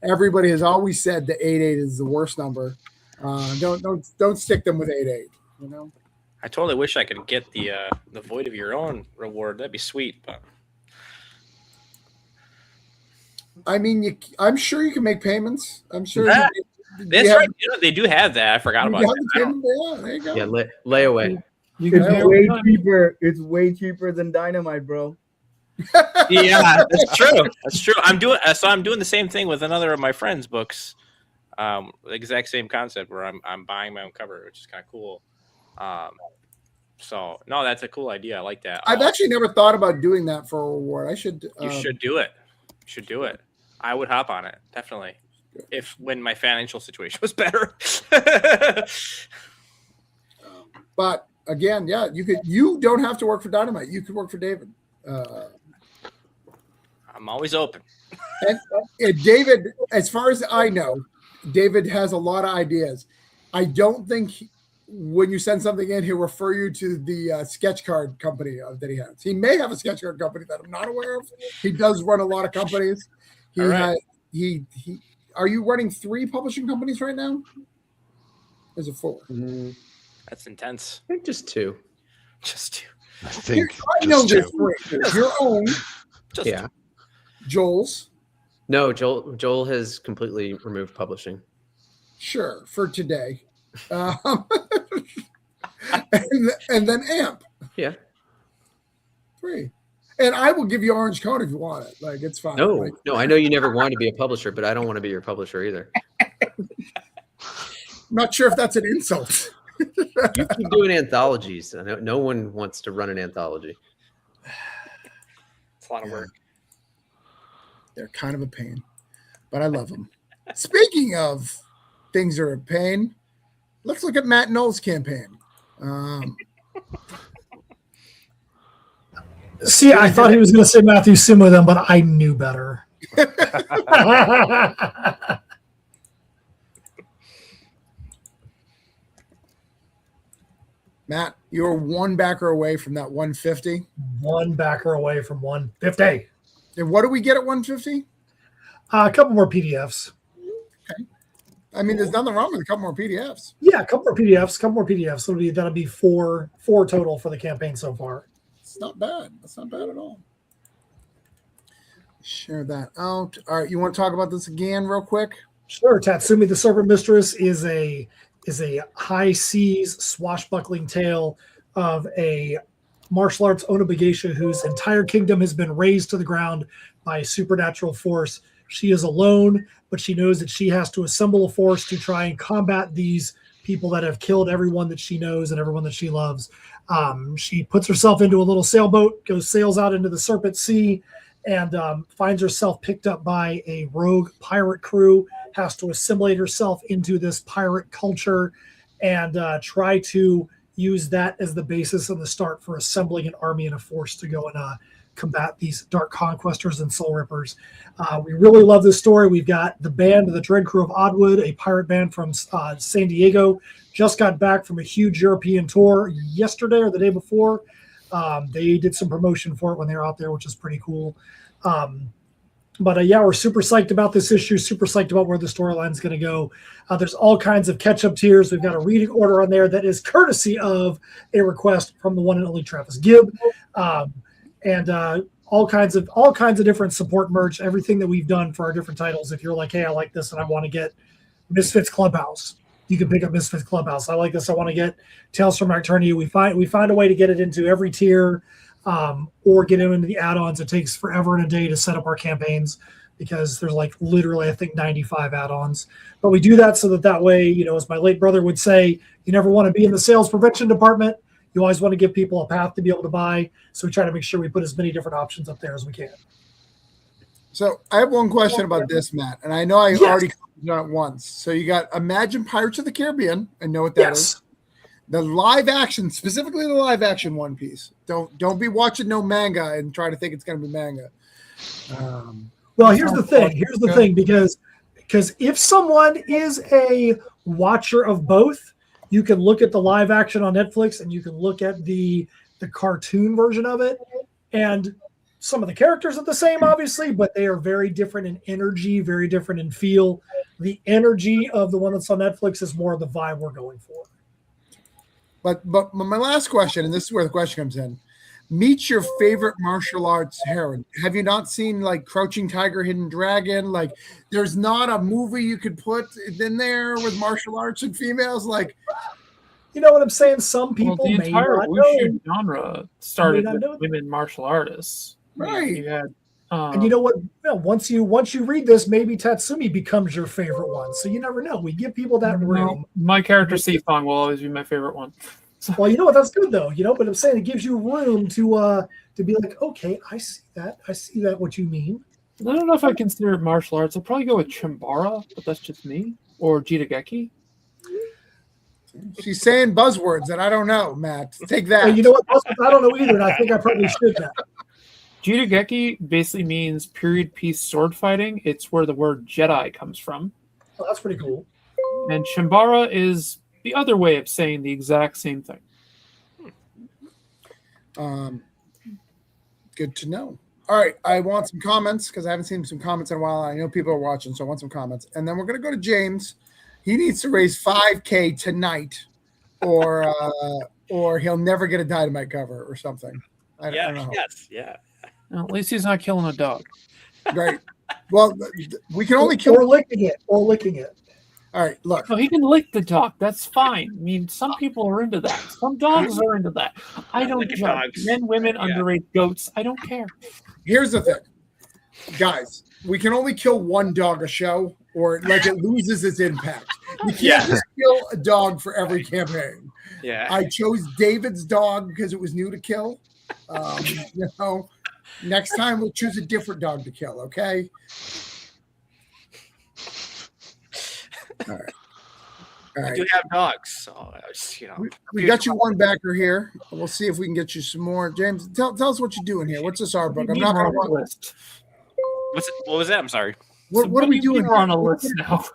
Speaker 1: Everybody has always said that 88 is the worst number. Don't stick them with 88. You know.
Speaker 4: I totally wish I could get the Void of Your Own reward. That'd be sweet, but
Speaker 1: I mean, I'm sure you can make payments. I'm sure.
Speaker 4: That-
Speaker 1: you
Speaker 4: that's
Speaker 1: have-
Speaker 4: right. You know, they do have that. I forgot
Speaker 1: you
Speaker 4: about
Speaker 1: have
Speaker 4: that.
Speaker 1: the
Speaker 4: I don't-
Speaker 1: payment there. There you go.
Speaker 7: Yeah, layaway.
Speaker 6: You can
Speaker 5: It's
Speaker 6: pay
Speaker 5: way
Speaker 6: overtime.
Speaker 5: cheaper. It's way cheaper than dynamite, bro.
Speaker 4: Yeah, that's true. That's true. I'm doing the same thing with another of my friends' books. The exact same concept where I'm buying my own cover, which is kind of cool. So no, that's a cool idea. I like that.
Speaker 1: I've actually never thought about doing that for a reward. I should.
Speaker 4: You should do it. You should do it. I would hop on it definitely. When my financial situation was better.
Speaker 1: But again, yeah, you could. You don't have to work for Dynamite. You could work for David.
Speaker 4: I'm always open.
Speaker 1: And David, as far as I know, David has a lot of ideas. I don't think when you send something in, he'll refer you to the sketch card company that he has. He may have a sketch card company that I'm not aware of. He does run a lot of companies. He
Speaker 4: All right.
Speaker 1: had he. Are you running 3 publishing companies right now? Is it 4?
Speaker 4: That's intense.
Speaker 7: I think just 2.
Speaker 4: Just two.
Speaker 2: I think
Speaker 1: I know
Speaker 2: just
Speaker 1: there's
Speaker 2: 2.
Speaker 1: 3. There's your own,
Speaker 4: Just
Speaker 7: Yeah.
Speaker 1: Joel's.
Speaker 7: No, Joel has completely removed publishing.
Speaker 1: Sure, for today. And then AMP.
Speaker 7: Yeah.
Speaker 1: 3. And I will give you Orange Code if you want it. Like, it's fine.
Speaker 7: No,
Speaker 1: Like,
Speaker 7: no, I know you never wanted to be a publisher, but I don't want to be your publisher either.
Speaker 1: I'm not sure if that's an insult.
Speaker 7: You keep doing anthologies. I know no one wants to run an anthology.
Speaker 4: it's a lot of work.
Speaker 1: They're kind of a pain, but I love them. Speaking of things that are a pain, let's look at Matt Knoll's campaign.
Speaker 8: See, I thought he was going to say Matthew Simo then, but I knew better.
Speaker 1: Matt, you're 1 backer away from that 150.
Speaker 8: One backer away from 150.
Speaker 1: And what do we get at 150?
Speaker 8: A couple more PDFs.
Speaker 1: I mean, there's nothing wrong with a couple more PDFs.
Speaker 8: Yeah, a couple more PDFs. That'll be four total for the campaign so far.
Speaker 1: It's not bad. That's not bad at all. Share that out. All right, you want to talk about this again real quick?
Speaker 8: Sure. Tatsumi the Serpent Mistress is a high seas swashbuckling tale of a martial arts Onobagesha whose entire kingdom has been razed to the ground by a supernatural force. She is alone, but she knows that she has to assemble a force to try and combat these people that have killed everyone that she knows and everyone that she loves. She puts herself into a little sailboat, sails out into the Serpent Sea, and finds herself picked up by a rogue pirate crew, has to assimilate herself into this pirate culture and try to use that as the basis and the start for assembling an army and a force to go and combat these dark conquestors and soul rippers. We really love this story. We've got the band, the Dread Crew of Oddwood, a pirate band from San Diego, just got back from a huge European tour yesterday or the day before. They did some promotion for it when they were out there, which is pretty cool. But yeah, we're super psyched about this issue, super psyched about where the storyline's going to go. There's all kinds of catch-up tiers. We've got a reading order on there that is courtesy of a request from the one and only Travis Gibb, and all kinds of different support merch, everything that we've done for our different titles. If you're like, hey, I like this and I want to get Misfits Clubhouse, you can pick up Misfits Clubhouse. I like this. I want to get Tales from Nocturnia. We find a way to get it into every tier, or get it into the add-ons. It takes forever and a day to set up our campaigns because there's like literally, I think, 95 add-ons. But we do that so that way, you know, as my late brother would say, you never want to be in the sales prevention department. You always want to give people a path to be able to buy. So we try to make sure we put as many different options up there as we can.
Speaker 1: So I have one question about this, Matt, and I know I already commented on it once. So you got Imagine Pirates of the Caribbean. I know what that is. The live action, specifically the live action One Piece. Don't be watching no manga and try to think it's going to be manga.
Speaker 8: Well, here's the thing, because if someone is a watcher of both, you can look at the live action on Netflix and you can look at the cartoon version of it, and some of the characters are the same, obviously, but they are very different in energy, very different in feel. The energy of the one that's on Netflix is more of the vibe we're going for.
Speaker 1: But my last question, and this is where the question comes in: meet your favorite martial arts heroine. Have you not seen like Crouching Tiger, Hidden Dragon? Like, there's not a movie you could put in there with martial arts and females. Like,
Speaker 8: you know what I'm saying? Some people
Speaker 6: the
Speaker 8: may
Speaker 6: entire
Speaker 8: not
Speaker 6: wushu
Speaker 8: know.
Speaker 6: genre started
Speaker 8: May not
Speaker 6: with
Speaker 8: know.
Speaker 6: women martial artists.
Speaker 1: Right.
Speaker 6: You had,
Speaker 8: And you know what? Well, once you read this, maybe Tatsumi becomes your favorite one. So you never know. We give people that room.
Speaker 6: my character Seafong will always be my favorite one.
Speaker 8: Well, you know what? That's good though. You know, but I'm saying it gives you room to be like, okay, I see that. I see that. What you mean?
Speaker 6: I don't know if I consider it martial arts. I'd probably go with Chimbara, but that's just me. Or Jitageki.
Speaker 1: she's saying buzzwords that I don't know, Matt. Take that.
Speaker 8: And you know what? I don't know either, and I think I probably should now.
Speaker 6: Jitageki basically means period piece sword fighting. It's where the word Jedi comes from.
Speaker 8: Oh, that's pretty cool.
Speaker 6: And Chimbara is the other way of saying the exact same thing.
Speaker 1: Good to know. All right, I want some comments because I haven't seen some comments in a while. I know people are watching, so I want some comments. And then we're going to go to James. He needs to raise $5,000 tonight, or he'll never get a Dynamite cover or something. I don't know.
Speaker 4: Yes. Yeah.
Speaker 6: Well, at least he's not killing a dog.
Speaker 1: Right. Well, we can only kill.
Speaker 8: Or licking it.
Speaker 1: All right, look.
Speaker 6: No, he can lick the dog. That's fine. I mean, some people are into that. Some dogs are into that. I don't
Speaker 4: Licking
Speaker 6: judge.
Speaker 4: dogs.
Speaker 6: Men, women,
Speaker 4: Yeah.
Speaker 6: underage goats. I don't care.
Speaker 1: Here's the thing, guys. We can only kill one dog a show, or like it loses its impact. You can't just kill a dog for every campaign.
Speaker 4: Yeah.
Speaker 1: I chose David's dog because it was new to kill. You know, next time we'll choose a different dog to kill. Okay. All right. All
Speaker 4: I
Speaker 1: right.
Speaker 4: do have dogs, so I was,
Speaker 1: We got you one backer here. We'll see if we can get you some more. James, tell us what you're doing here. What's this art book? I'm not going to.
Speaker 6: list.
Speaker 4: What was that? I'm sorry.
Speaker 1: What are we doing?
Speaker 6: We're on a list now.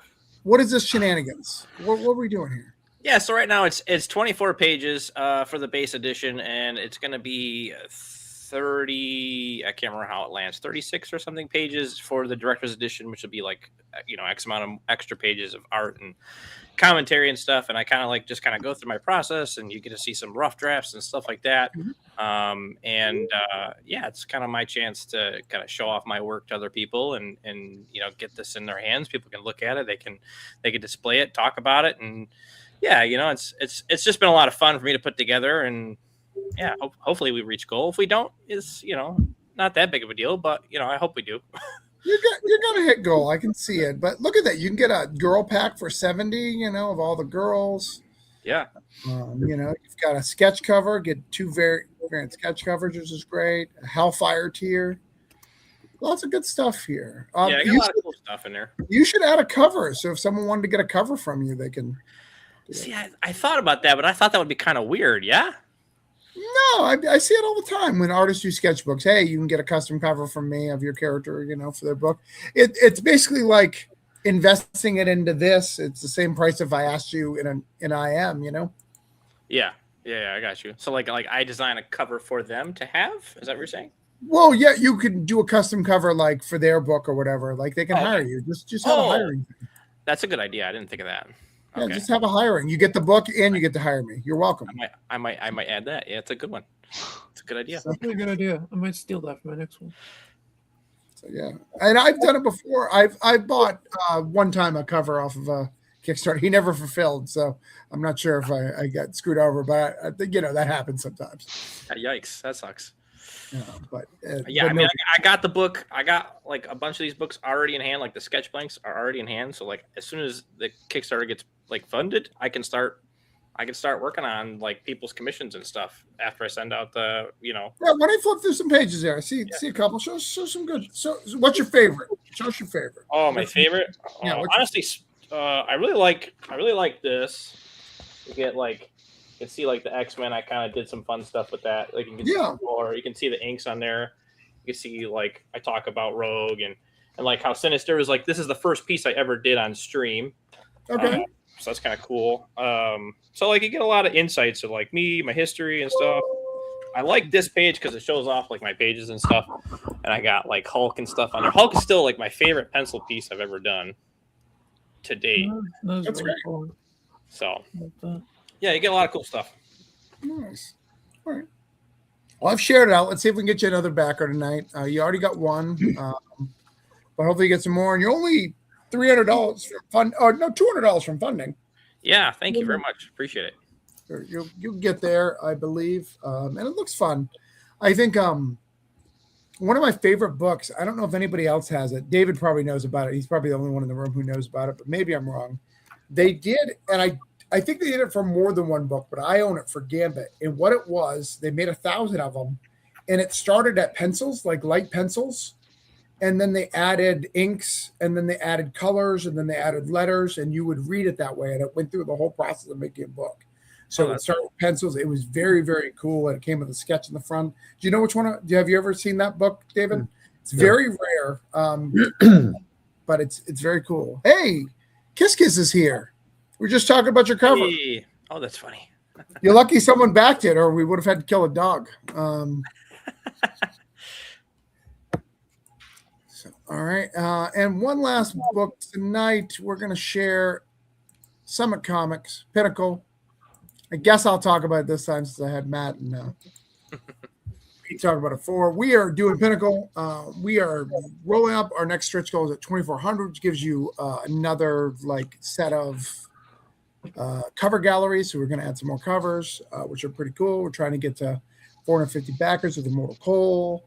Speaker 1: What is this shenanigans? What are we doing here?
Speaker 4: Yeah, so right now it's 24 pages for the base edition, and it's going to be 30. I can't remember how it lands. 36 or something pages for the director's edition, which will be like X amount of extra pages of art and commentary and stuff. And I kind of go through my process, and you get to see some rough drafts and stuff like that. Yeah, it's kind of my chance to kind of show off my work to other people and get this in their hands. People can look at it. They can display it, talk about it, and yeah, it's just been a lot of fun for me to put together, and yeah, hopefully we reach goal. If we don't, it's not that big of a deal, but I hope we do.
Speaker 1: You're gonna hit goal. I can see it. But look at that. You can get a girl pack for 70. Of all the girls.
Speaker 4: Yeah.
Speaker 1: You've got a sketch cover. Get two variant sketch covers, which is great. A Hellfire tier. Lots of good stuff here.
Speaker 4: Yeah, I got a lot of cool stuff in there.
Speaker 1: You should add a cover. So if someone wanted to get a cover from you, they can.
Speaker 4: See, I thought about that, but I thought that would be kind of weird. Yeah.
Speaker 1: No, I see it all the time when artists do sketchbooks. Hey, you can get a custom cover from me of your character, for their book. It's basically like investing it into this. It's the same price if I asked you in IM,
Speaker 4: Yeah, I got you. So like I design a cover for them to have. Is that what you're saying?
Speaker 1: Well, yeah, you can do a custom cover like for their book or whatever. Like they can
Speaker 4: Okay.
Speaker 1: hire you. Just have a hiring.
Speaker 4: That's a good idea. I didn't think of that.
Speaker 1: Yeah,
Speaker 4: Okay.
Speaker 1: just have a hiring. You get the book and you get to hire me. You're welcome.
Speaker 4: I might add that. Yeah, it's a good one. It's a good idea.
Speaker 1: So,
Speaker 6: Really good idea. I might steal that for my next one.
Speaker 1: so, yeah, and I've done it before. I bought one time a cover off of a Kickstarter. He never fulfilled, so I'm not sure if I got screwed over, but I think that happens sometimes.
Speaker 4: Yikes, that sucks.
Speaker 1: But
Speaker 4: Yeah,
Speaker 1: but
Speaker 4: I mean,
Speaker 1: no-
Speaker 4: I got the book. I got like a bunch of these books already in hand. Like the sketch blanks are already in hand. So like as soon as the Kickstarter gets like funded, I can start working on like people's commissions and stuff after I send out the
Speaker 1: yeah, when I flip through some pages there, I see a couple. Show some good. So, what's your favorite? Show us your favorite.
Speaker 4: Oh, my favorite.
Speaker 1: Yeah, what's your-
Speaker 4: Honestly, I really like this. You get like, you can see like the X-Men. I kind of did some fun stuff with that. Like you can see,
Speaker 1: Yeah.
Speaker 4: or you can see the inks on there. You can see like I talk about Rogue and like how Sinister was like, this is the first piece I ever did on stream.
Speaker 1: Okay.
Speaker 4: So that's kind of cool. So like you get a lot of insights of like me, my history and stuff. I like this page because it shows off like my pages and stuff. And I got like Hulk and stuff on there. Hulk is still like my favorite pencil piece I've ever done to date.
Speaker 6: That's
Speaker 1: That's
Speaker 6: really
Speaker 1: great.
Speaker 6: cool.
Speaker 4: So
Speaker 6: Like that.
Speaker 4: yeah, you get a lot of cool stuff.
Speaker 1: Nice. All right. Well, I've shared it out. Let's see if we can get you another backer tonight. You already got one, but hopefully you get some more. And you're only $300 from fund, or no, $200 from funding.
Speaker 4: Yeah, thank you very much. Appreciate it.
Speaker 1: You'll get there, I believe, and it looks fun. I think one of my favorite books. I don't know if anybody else has it. David probably knows about it. He's probably the only one in the room who knows about it, but maybe I'm wrong. They did, and I think they did it for more than one book, but I own it for Gambit. And what it was, they made 1,000 of them, and it started at pencils, like light pencils, and then they added inks, and then they added colors, and then they added letters, and you would read it that way, and it went through the whole process of making a book. So it started with pencils. It was very, very cool, and it came with a sketch in the front. Do you know which one? Have you ever seen that book, David? It's very rare, but it's very cool. Hey, Kiss Kiss is here. We're just talking about your cover.
Speaker 4: Hey. Oh, that's funny.
Speaker 1: You're lucky someone backed it, or we would have had to kill a dog. All right. And one last book tonight. We're going to share Summit Comics, Pinnacle. I guess I'll talk about it this time since I had Matt and Pete talk about it before. We are doing Pinnacle. We are rolling up. Our next stretch goal is at 2,400, which gives you another like set of cover galleries. So we're going to add some more covers, which are pretty cool. We're trying to get to 450 backers with Immortal Cole.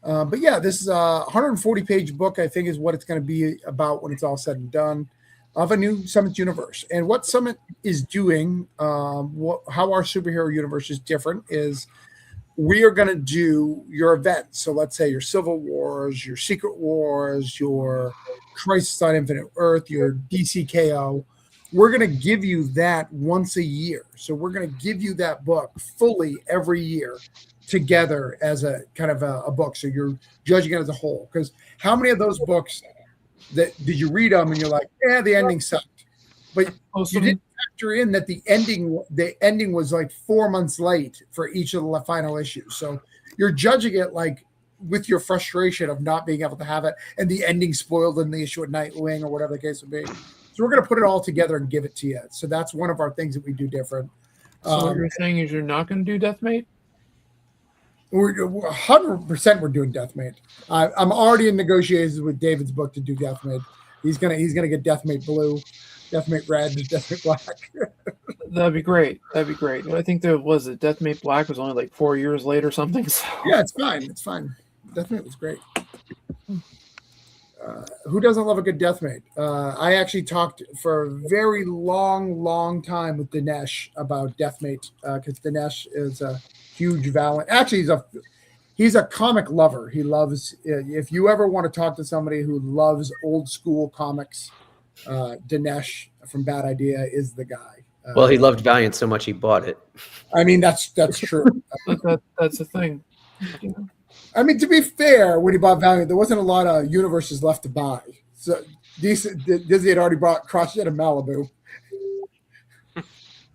Speaker 1: But yeah, this is a 140-page book, I think, is what it's going to be about when it's all said and done, of a new Summit universe. And what Summit is doing, how our superhero universe is different, is we are going to do your events. So let's say your Civil Wars, your Secret Wars, your Crisis on Infinite Earth, your DCKO. We're going to give you that once a year. So we're going to give you that book fully every year together as a kind of a book. So you're judging it as a whole. Because how many of those books that did you read them and you're like, the ending sucked, but you didn't factor in that the ending was like 4 months late for each of the final issues. So you're judging it like with your frustration of not being able to have it and the ending spoiled in the issue at Nightwing or whatever the case would be. So we're going to put it all together and give it to you. So that's one of our things that we do different.
Speaker 6: So what you're saying is you're not going to do Deathmate?
Speaker 1: We're 100% we're doing Deathmate. I'm already in negotiations with David's book to do Deathmate. He's gonna get Deathmate Blue, Deathmate Red, Deathmate Black.
Speaker 6: That'd be great. That'd be great. I think there was a Deathmate Black was only like 4 years late or something. So.
Speaker 1: Yeah, it's fine. It's fine. Deathmate was great. Who doesn't love a good Deathmate? I actually talked for a very long time with Dinesh about Deathmate because Dinesh is a huge Valiant. Actually, he's a comic lover. He loves. If you ever want to talk to somebody who loves old school comics, Dinesh from Bad Idea is the guy.
Speaker 7: Well, he loved Valiant so much he bought it.
Speaker 1: I mean, that's true.
Speaker 6: That's the thing. You know?
Speaker 1: I mean, to be fair, when he bought Valiant, there wasn't a lot of universes left to buy. So Disney had already bought CrossGen and Malibu.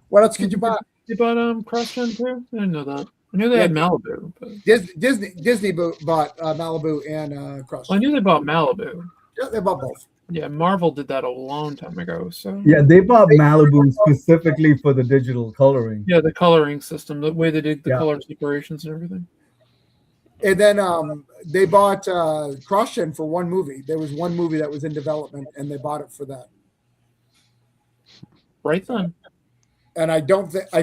Speaker 1: What else could you buy?
Speaker 6: You bought CrossGen too? I didn't know that. I knew they
Speaker 1: Yeah,
Speaker 6: had Malibu, but
Speaker 1: Disney bought Malibu and Cross.
Speaker 6: I knew they bought Malibu.
Speaker 1: Yeah, they bought both.
Speaker 6: Yeah, Marvel did that a long time ago. So
Speaker 5: Yeah, they bought Malibu specifically for the digital coloring.
Speaker 6: yeah, the coloring system, the way they did the
Speaker 5: Yeah.
Speaker 6: color separations and everything.
Speaker 1: And then they bought CrossGen for one movie. There was one movie that was in development, and they bought it for that.
Speaker 6: Right then.
Speaker 1: And I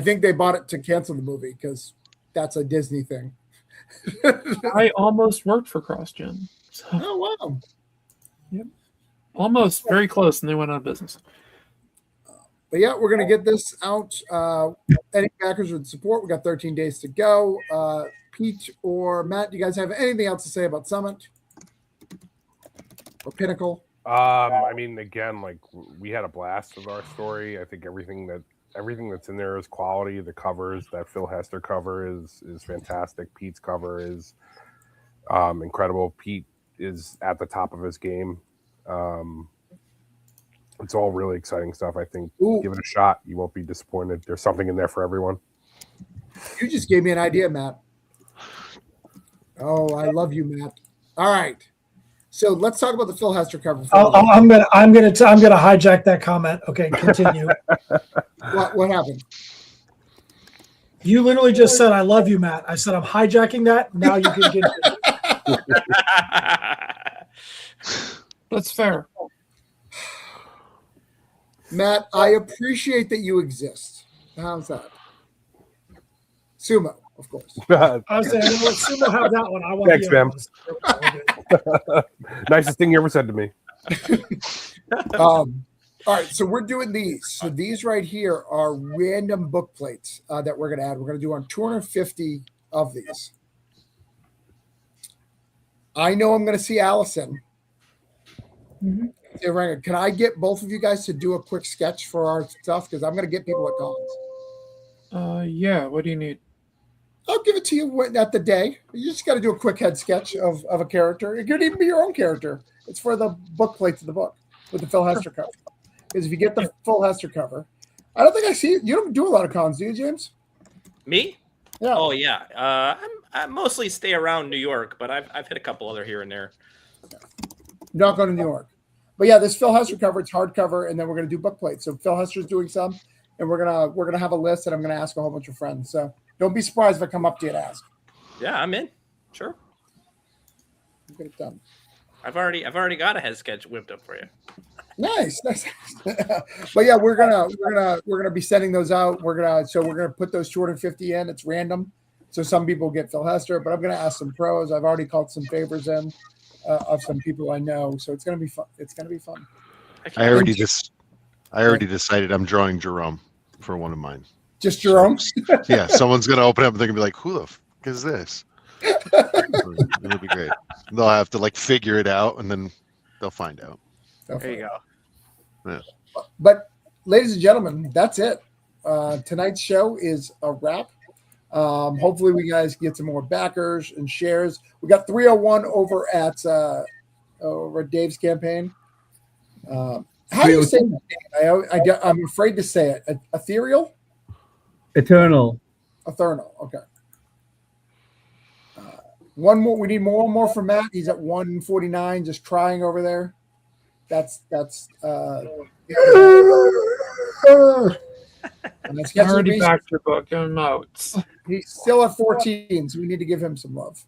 Speaker 1: think they bought it to cancel the movie because that's a Disney thing.
Speaker 6: I almost worked for CrossGen. So
Speaker 1: Oh wow!
Speaker 6: almost very close, and they went out of business.
Speaker 1: But yeah, we're gonna get this out. Any backers with support? We got 13 days to go. Pete or Matt, do you guys have anything else to say about Summit or Pinnacle?
Speaker 3: I mean, again, like we had a blast with our story. I think everything that's in there is quality. The covers, that Phil Hester cover is fantastic. Pete's cover is incredible. Pete is at the top of his game. It's all really exciting stuff. I think
Speaker 1: Ooh.
Speaker 3: give it a shot. You won't be disappointed. There's something in there for everyone.
Speaker 1: You just gave me an idea, Matt. Oh, I love you, Matt. All right. So let's talk about the Phil Hester cover.
Speaker 8: I'm gonna hijack that comment. Okay, continue.
Speaker 1: What happened?
Speaker 8: You literally just said, "I love you, Matt." I said, "I'm hijacking that." Now you can get.
Speaker 6: That's fair.
Speaker 1: Matt, I appreciate that you exist. How's that? Sumo, of course.
Speaker 8: I was saying, let Sumo have that one. I want
Speaker 3: Thanks,
Speaker 8: the
Speaker 3: man.
Speaker 8: other
Speaker 3: Nicest thing you ever said to me.
Speaker 1: All right, so we're doing these. So these right here are random book plates that we're going to add. We're going to do on 250 of these. I know I'm going to see Allison.
Speaker 6: Mhm.
Speaker 1: Say, Ryan, can I get both of you guys to do a quick sketch for our stuff? Because I'm going to get people at cons.
Speaker 6: Yeah. What do you need?
Speaker 1: I'll give it to you at the day. You just got to do a quick head sketch of a character. It could even be your own character. It's for the book plates of the book with the Phil Hester cover. Because if you get the Phil Hester cover, I don't think I see it. You don't do a lot of cons, do you, James?
Speaker 4: Me?
Speaker 1: Yeah.
Speaker 4: Oh yeah. I mostly stay around New York, but I've hit a couple other here and there.
Speaker 1: Not going to New York. But yeah, this Phil Hester cover, it's hardcover, and then we're going to do book plates. So Phil Hester's doing some, and we're gonna have a list, and I'm going to ask a whole bunch of friends. So don't be surprised if I come up to you and ask.
Speaker 4: Yeah, I'm in. Sure.
Speaker 1: Get it done.
Speaker 4: I've already got a head sketch whipped up for you.
Speaker 1: Nice. But yeah, we're gonna be sending those out. We're gonna put those 250 in. It's random, so some people get Phil Hester, but I'm gonna ask some pros. I've already called some favors in of some people I know, so it's gonna be fun. It's gonna be fun.
Speaker 2: I already decided I'm drawing Jerome for one of mine.
Speaker 1: Just Jerome.
Speaker 2: Yeah, someone's gonna open up and they're gonna be like, "Who the f is this?" It'll be great. They'll have to like figure it out, and then they'll find out.
Speaker 4: There you go.
Speaker 2: Yeah.
Speaker 1: But ladies and gentlemen, that's it. Tonight's show is a wrap. Hopefully we guys get some more backers and shares. We got 301 over at Dave's campaign. How do you say that name? I'm afraid to say it. Ethereal?
Speaker 5: Eternal.
Speaker 1: Eternal. Okay. One more. We need more from Matt. He's at 149, just crying over there. That's
Speaker 6: I already backed your book and notes.
Speaker 1: He's still at 14, so we need to give him some love.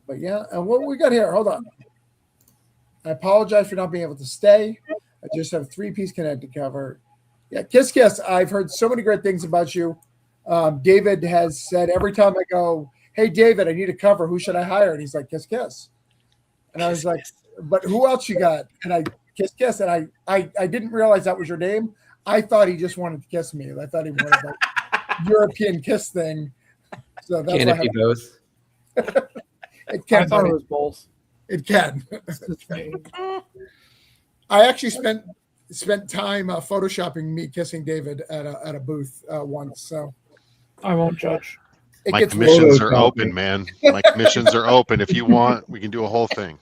Speaker 1: But yeah, and what we got here? Hold on. I apologize for not being able to stay. I just have 3-piece connected cover. Yeah, Kiss Kiss. I've heard so many great things about you. David has said every time I go, "Hey David, I need a cover. Who should I hire?" And he's like, "Kiss Kiss." And I was like, "But who else you got?" And I Kiss, and I didn't realize that was your name. I thought he just wanted to kiss me. I thought he wanted like European kiss thing. So that's
Speaker 7: Can it be both?
Speaker 1: It can.
Speaker 6: I thought it was both.
Speaker 1: It can. I actually spent time photoshopping me kissing David at a booth once. So
Speaker 6: I won't judge.
Speaker 2: My commissions are open, man. My commissions are open. If you want, we can do a whole thing.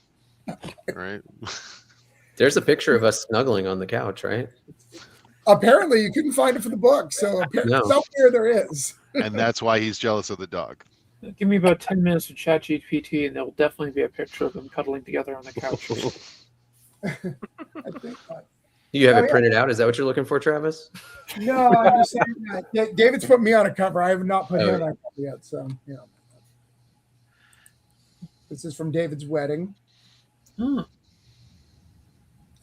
Speaker 2: Right?
Speaker 7: There's a picture of us snuggling on the couch, right?
Speaker 1: Apparently, you couldn't find it for the book, so
Speaker 7: No.
Speaker 1: somewhere there is.
Speaker 2: And that's why he's jealous of the dog.
Speaker 6: Give me about 10 minutes to chat GPT, and there will definitely be a picture of them cuddling together on the couch.
Speaker 1: I think
Speaker 7: You have
Speaker 1: Oh,
Speaker 7: it
Speaker 1: yeah.
Speaker 7: printed out? Is that what you're looking for, Travis?
Speaker 1: no, I'm just saying that. David's put me on a cover. I have not put
Speaker 7: Oh,
Speaker 1: him on a cover yet, so This is from David's wedding.
Speaker 6: Hmm.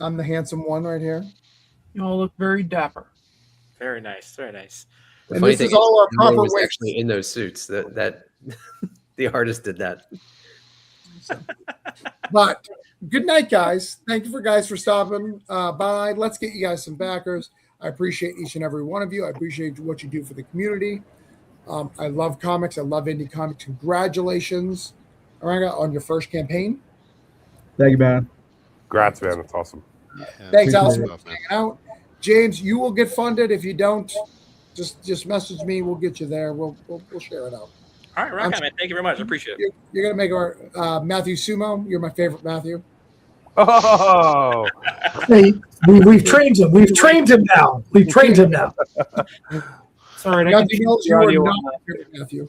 Speaker 1: I'm the handsome one right here.
Speaker 6: You all look very dapper.
Speaker 4: Very nice. Very nice.
Speaker 7: The
Speaker 1: And
Speaker 7: funny
Speaker 1: this
Speaker 7: thing
Speaker 1: is all our
Speaker 7: no one
Speaker 1: proper
Speaker 7: was
Speaker 1: wigs.
Speaker 7: actually in those suits. That the artist did that.
Speaker 1: But good night, guys. Thank you for stopping by. Let's get you guys some backers. I appreciate each and every one of you. I appreciate what you do for the community. I love comics. I love indie comics. Congratulations, Aranga, on your first campaign.
Speaker 5: Thank you, man.
Speaker 3: Congrats, man. That's awesome.
Speaker 2: Yeah,
Speaker 1: Thanks,
Speaker 2: good
Speaker 1: Allison,
Speaker 2: stuff,
Speaker 1: for
Speaker 2: man.
Speaker 1: hanging out. James, you will get funded. If you don't, just message me. We'll get you there. We'll share it out.
Speaker 4: All right, rock on, man. Thank you very much. I appreciate it.
Speaker 1: You're gonna make our Matthew Sumo. You're my favorite Matthew.
Speaker 3: Oh,
Speaker 8: Hey, we've trained him. We've trained him now. We've trained him now.
Speaker 6: Sorry, I can
Speaker 1: Nothing
Speaker 6: change
Speaker 1: else.
Speaker 6: the
Speaker 1: You are
Speaker 6: audio
Speaker 1: not
Speaker 6: on
Speaker 1: my
Speaker 6: that.
Speaker 1: favorite Matthew.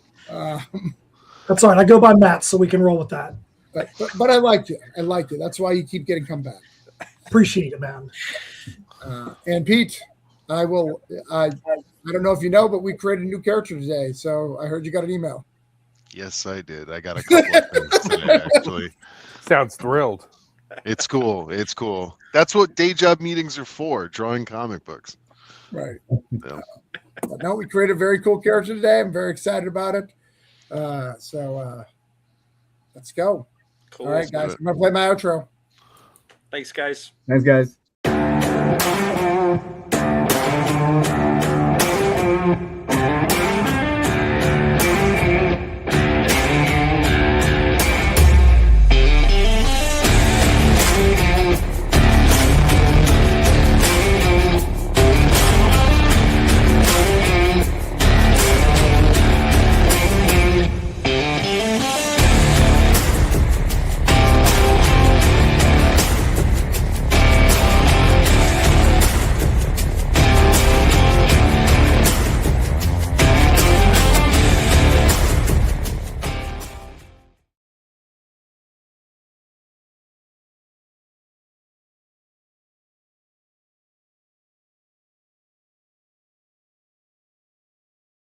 Speaker 8: That's all right. I go by Matt, so we can roll with that.
Speaker 1: But I liked you. I liked you. That's why you keep getting come back.
Speaker 8: Appreciate it, man.
Speaker 1: And Pete, I don't know if you know, but we created a new character today. So I heard you got an email.
Speaker 2: Yes, I did. I got a couple of things today, actually.
Speaker 3: sounds thrilled.
Speaker 2: It's cool. It's cool. That's what day job meetings are for, drawing comic books.
Speaker 1: Right.
Speaker 2: So,
Speaker 1: But no, we created a very cool character today. I'm very excited about it. Let's go.
Speaker 4: Cool.
Speaker 1: All right, guys. I'm gonna play my outro.
Speaker 4: Thanks, guys.
Speaker 5: Thanks, guys.